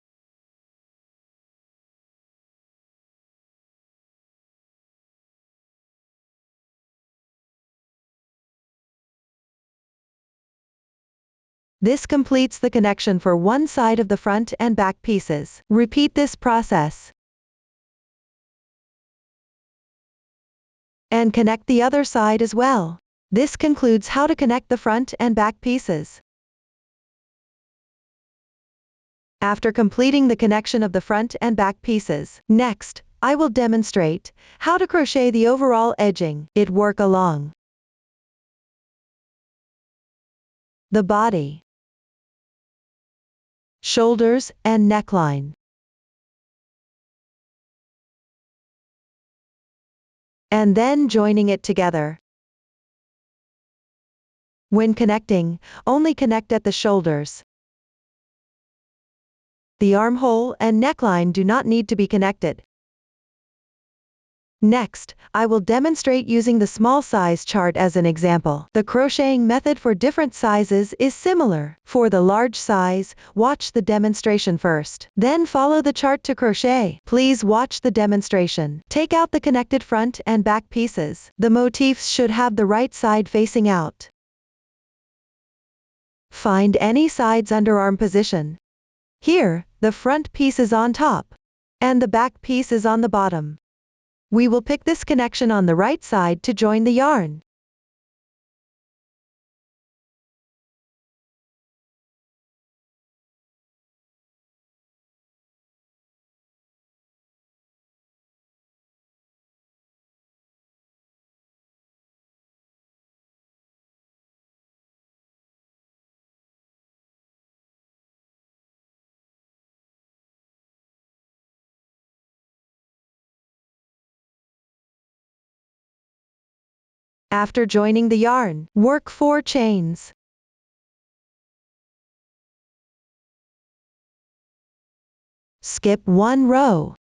This completes the connection for one side of the front and back pieces. Repeat this process. And connect the other side as well. This concludes how to connect the front and back pieces. After completing the connection of the front and back pieces, next, I will demonstrate how to crochet the overall edging. It work along the body, shoulders, and neckline. And then joining it together. When connecting, only connect at the shoulders. The armhole and neckline do not need to be connected. Next, I will demonstrate using the small size chart as an example. The crocheting method for different sizes is similar. For the large size, watch the demonstration first. Then follow the chart to crochet. Please watch the demonstration. Take out the connected front and back pieces. The motifs should have the right side facing out. Find any side's underarm position. Here, the front piece is on top, and the back piece is on the bottom. We will pick this connection on the right side to join the yarn. After joining the yarn, work 4 chains. Skip 1 row.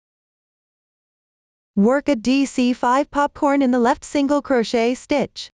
Work a DC5 popcorn in the left single crochet stitch.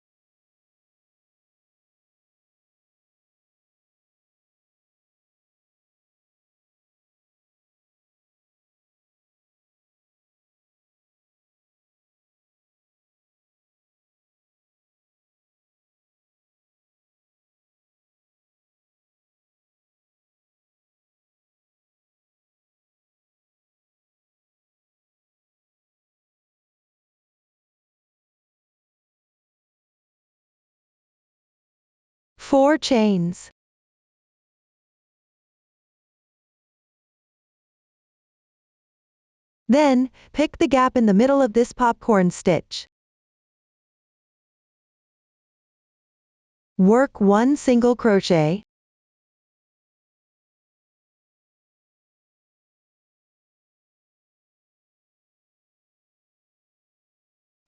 Four chains. Then, pick the gap in the middle of this popcorn stitch. Work 1 single crochet.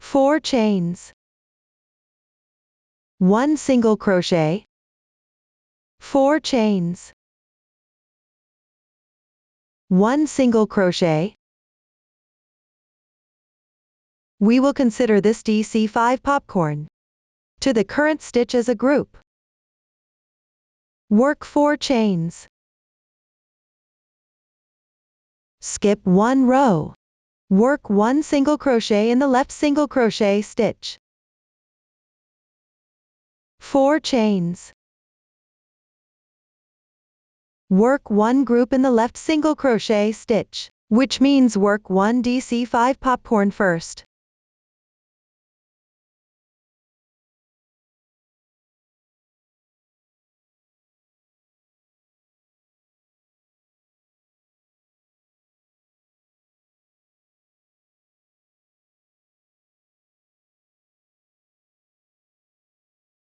Four chains. 1 single crochet. 4 chains. 1 single crochet. We will consider this DC5 popcorn to the current stitch as a group. Work 4 chains. Skip 1 row. Work 1 single crochet in the left single crochet stitch. 4 chains. Work 1 group in the left single crochet stitch, which means work 1 DC5 popcorn first.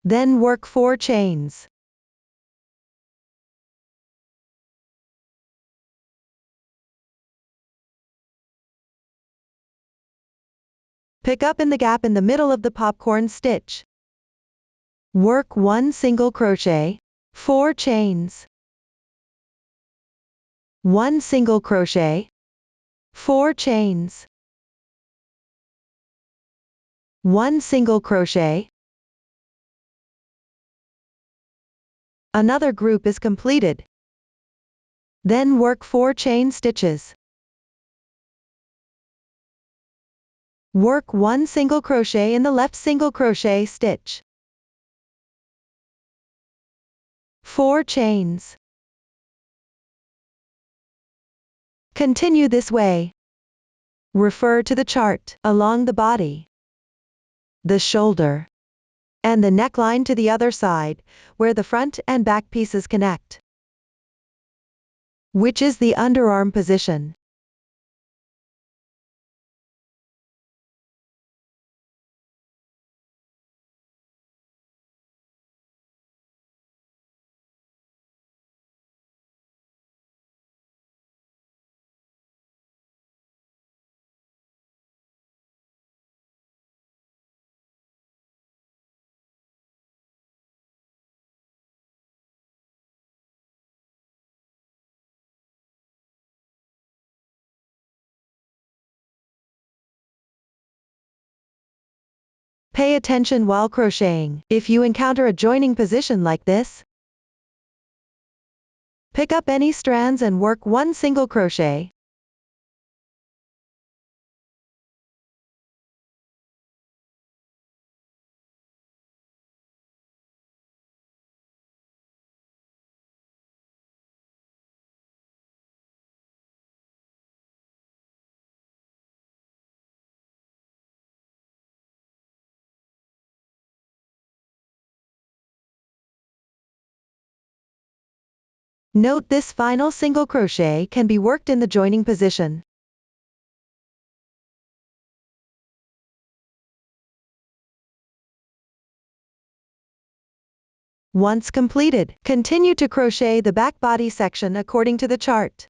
Then work 4 chains. Pick up in the gap in the middle of the popcorn stitch. Work 1 single crochet, 4 chains. 1 single crochet, 4 chains. 1 single crochet. Another group is completed. Then work 4 chain stitches. Work 1 single crochet in the left single crochet stitch. 4 chains. Continue this way. Refer to the chart along the body, the shoulder, and the neckline to the other side, where the front and back pieces connect, which is the underarm position. Pay attention while crocheting. If you encounter a joining position like this, pick up any strands and work one single crochet. Note this final single crochet can be worked in the joining position. Once completed, continue to crochet the back body section according to the chart.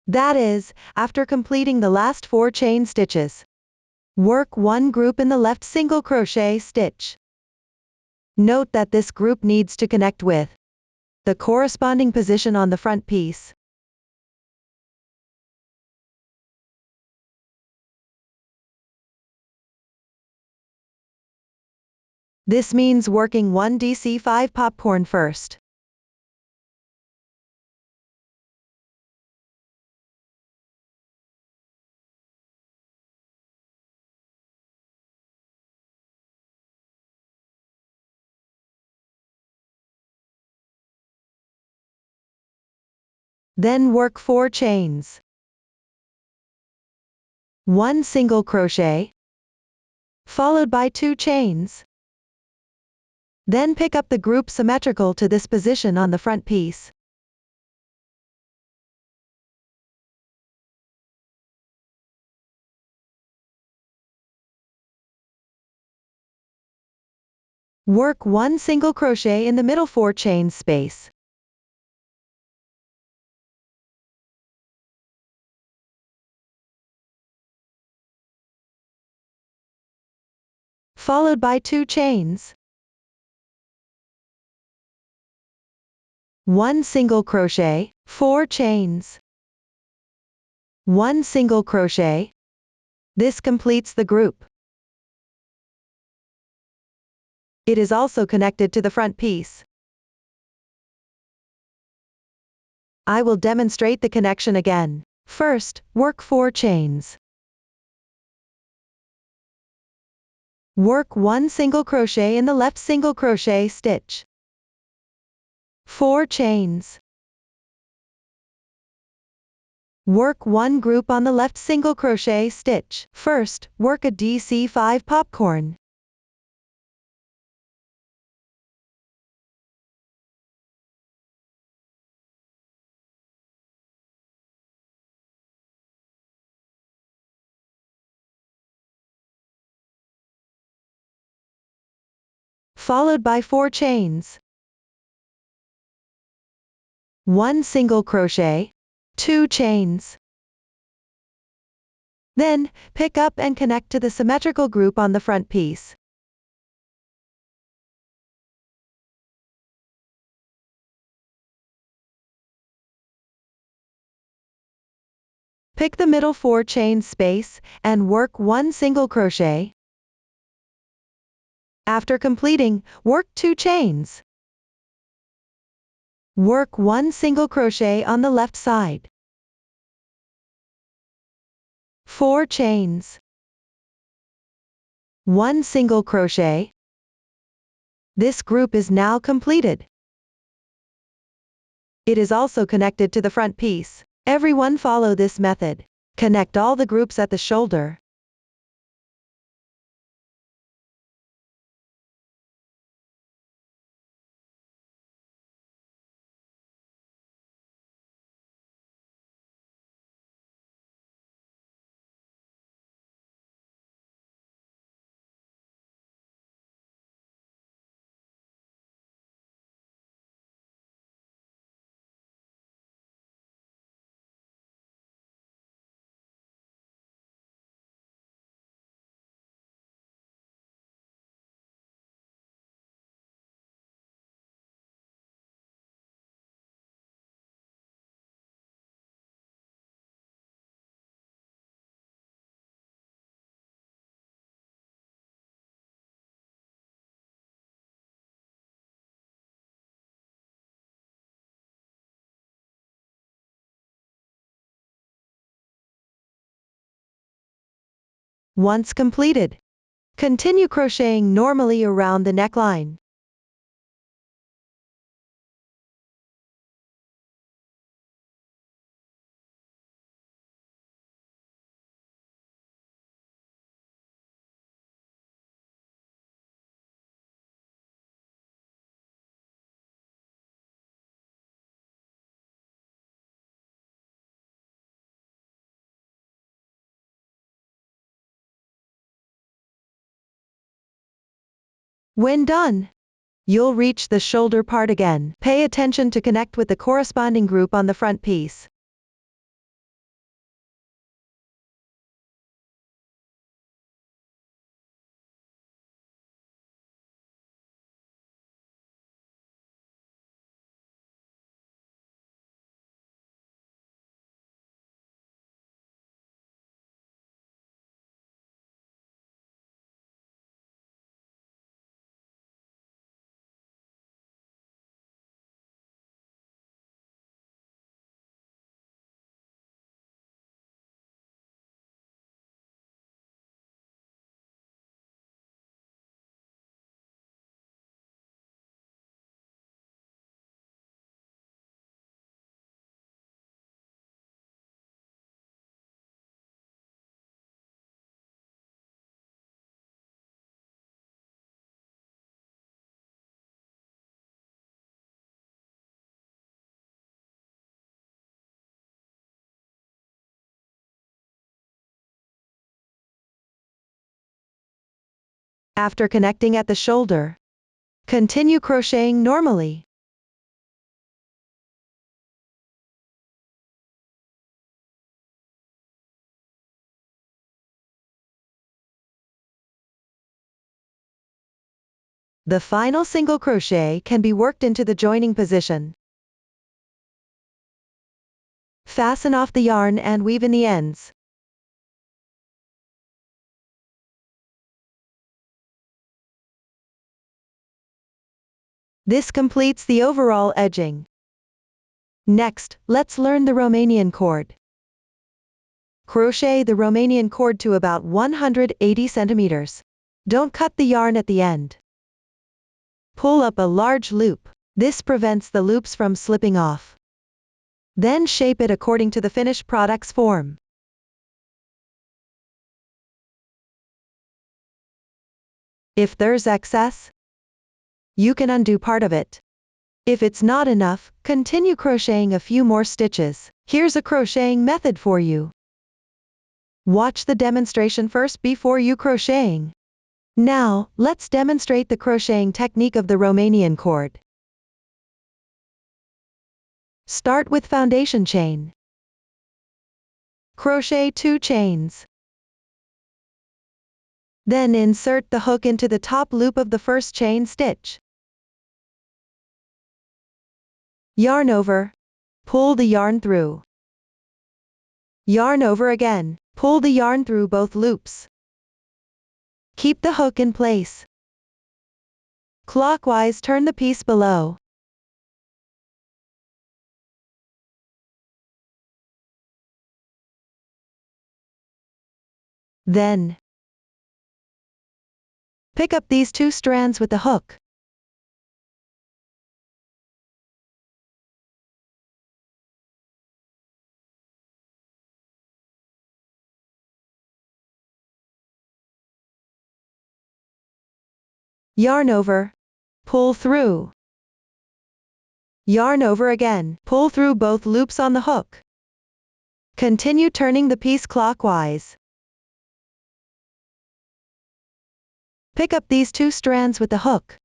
That is, after completing the last 4 chain stitches, work one group in the left single crochet stitch. Note that this group needs to connect with the corresponding position on the front piece. This means working one DC5 popcorn first. Then work 4 chains. 1 single crochet, followed by 2 chains. Then pick up the group symmetrical to this position on the front piece. Work 1 single crochet in the middle 4 chain space. Followed by 2 chains. 1 single crochet, 4 chains. 1 single crochet. This completes the group. It is also connected to the front piece. I will demonstrate the connection again. First, work 4 chains. Work 1 single crochet in the left single crochet stitch. 4 chains. Work one group on the left single crochet stitch. First, work a DC5 popcorn. Followed by 4 chains. 1 single crochet, 2 chains. Then, pick up and connect to the symmetrical group on the front piece. Pick the middle 4 chain space and work 1 single crochet. After completing, work 2 chains. Work 1 single crochet on the left side. 4 chains. 1 single crochet. This group is now completed. It is also connected to the front piece. Everyone follow this method. Connect all the groups at the shoulder. Once completed, continue crocheting normally around the neckline. When done, you'll reach the shoulder part again. Pay attention to connect with the corresponding group on the front piece. After connecting at the shoulder, continue crocheting normally. The final single crochet can be worked into the joining position. Fasten off the yarn and weave in the ends. This completes the overall edging. Next, let's learn the Romanian cord. Crochet the Romanian cord to about 180 centimeters. Don't cut the yarn at the end. Pull up a large loop. This prevents the loops from slipping off. Then shape it according to the finished product's form. If there's excess, you can undo part of it. If it's not enough, continue crocheting a few more stitches. Here's a crocheting method for you. Watch the demonstration first before you crocheting. Now, let's demonstrate the crocheting technique of the Romanian cord. Start with foundation chain. Crochet 2 chains. Then insert the hook into the top loop of the first chain stitch. Yarn over. Pull the yarn through. Yarn over again. Pull the yarn through both loops. Keep the hook in place. Clockwise turn the piece below. Then, pick up these 2 strands with the hook. Yarn over. Pull through. Yarn over again. Pull through both loops on the hook. Continue turning the piece clockwise. Pick up these 2 strands with the hook.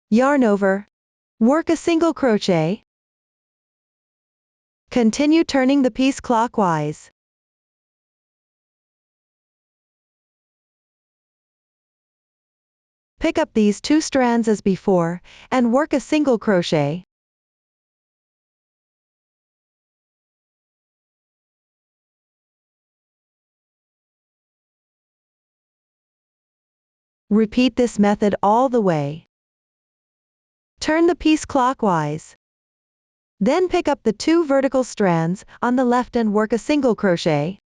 Yarn over. Work a single crochet. Continue turning the piece clockwise. Pick up these 2 strands as before, and work a single crochet. Repeat this method all the way. Turn the piece clockwise. Then pick up the 2 vertical strands on the left and work a single crochet.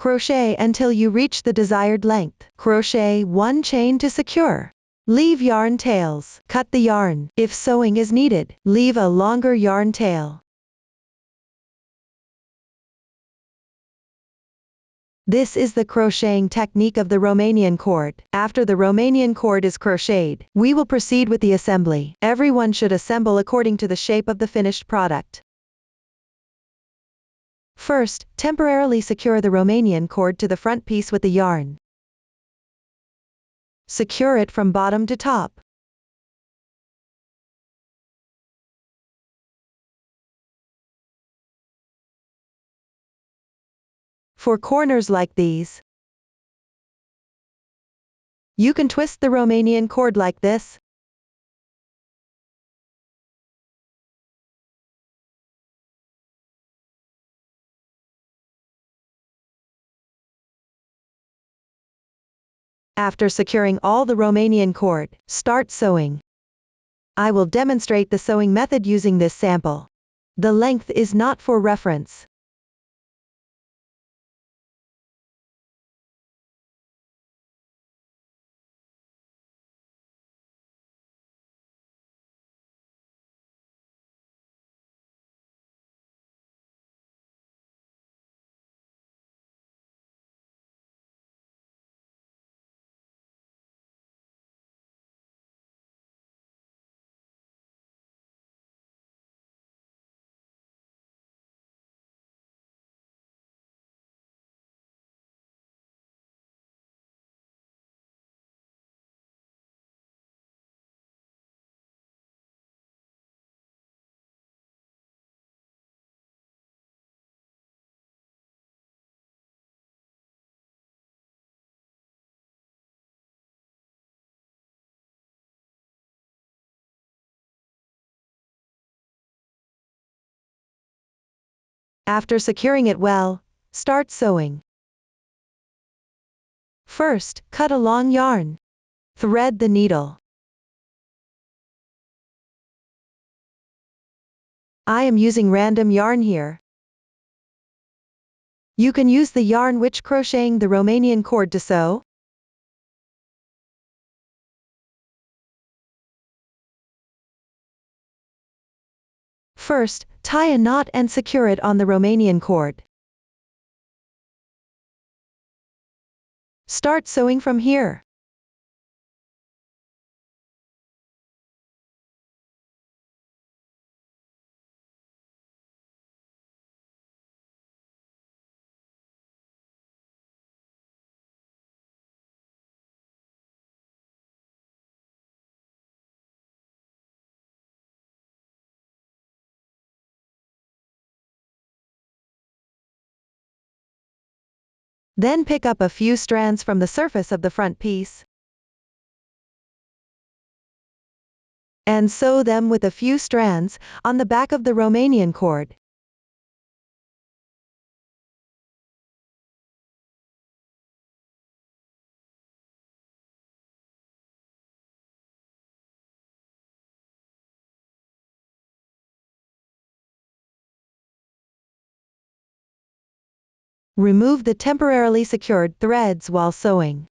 Crochet until you reach the desired length. Crochet 1 chain to secure. Leave yarn tails. Cut the yarn. If sewing is needed, leave a longer yarn tail. This is the crocheting technique of the Romanian cord. After the Romanian cord is crocheted, we will proceed with the assembly. Everyone should assemble according to the shape of the finished product. First, temporarily secure the Romanian cord to the front piece with the yarn. Secure it from bottom to top. For corners like these, you can twist the Romanian cord like this. After securing all the Romanian cord, start sewing. I will demonstrate the sewing method using this sample. The length is not for reference. After securing it well, start sewing. First, cut a long yarn. Thread the needle. I am using random yarn here. You can use the yarn which crocheting the Romanian cord to sew. First, tie a knot and secure it on the Romanian cord. Start sewing from here. Then pick up a few strands from the surface of the front piece and sew them with a few strands on the back of the Romanian cord. Remove the temporarily secured threads while sewing.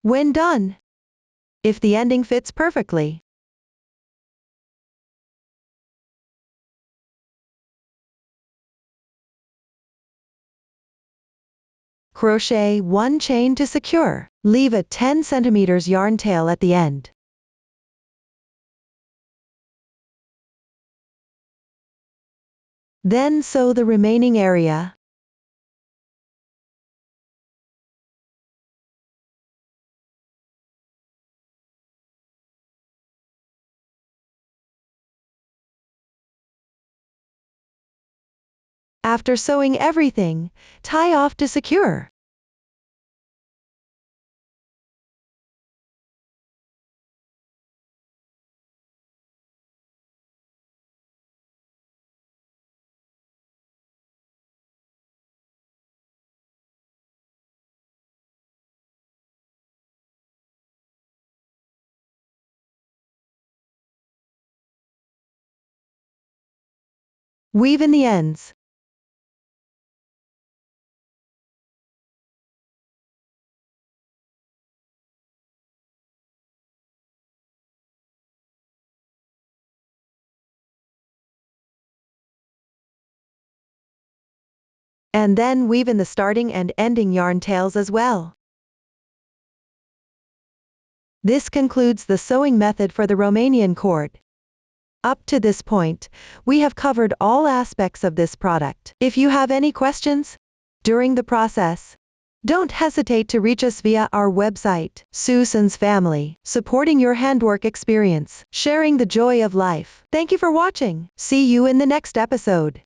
When done, if the ending fits perfectly, crochet 1 chain to secure. Leave a 10 cm yarn tail at the end. Then sew the remaining area. After sewing everything, tie off to secure. Weave in the ends. And then weave in the starting and ending yarn tails as well. This concludes the sewing method for the Romanian cord. Up to this point, we have covered all aspects of this product. If you have any questions during the process, don't hesitate to reach us via our website, Susan's Family, supporting your handwork experience, sharing the joy of life. Thank you for watching. See you in the next episode.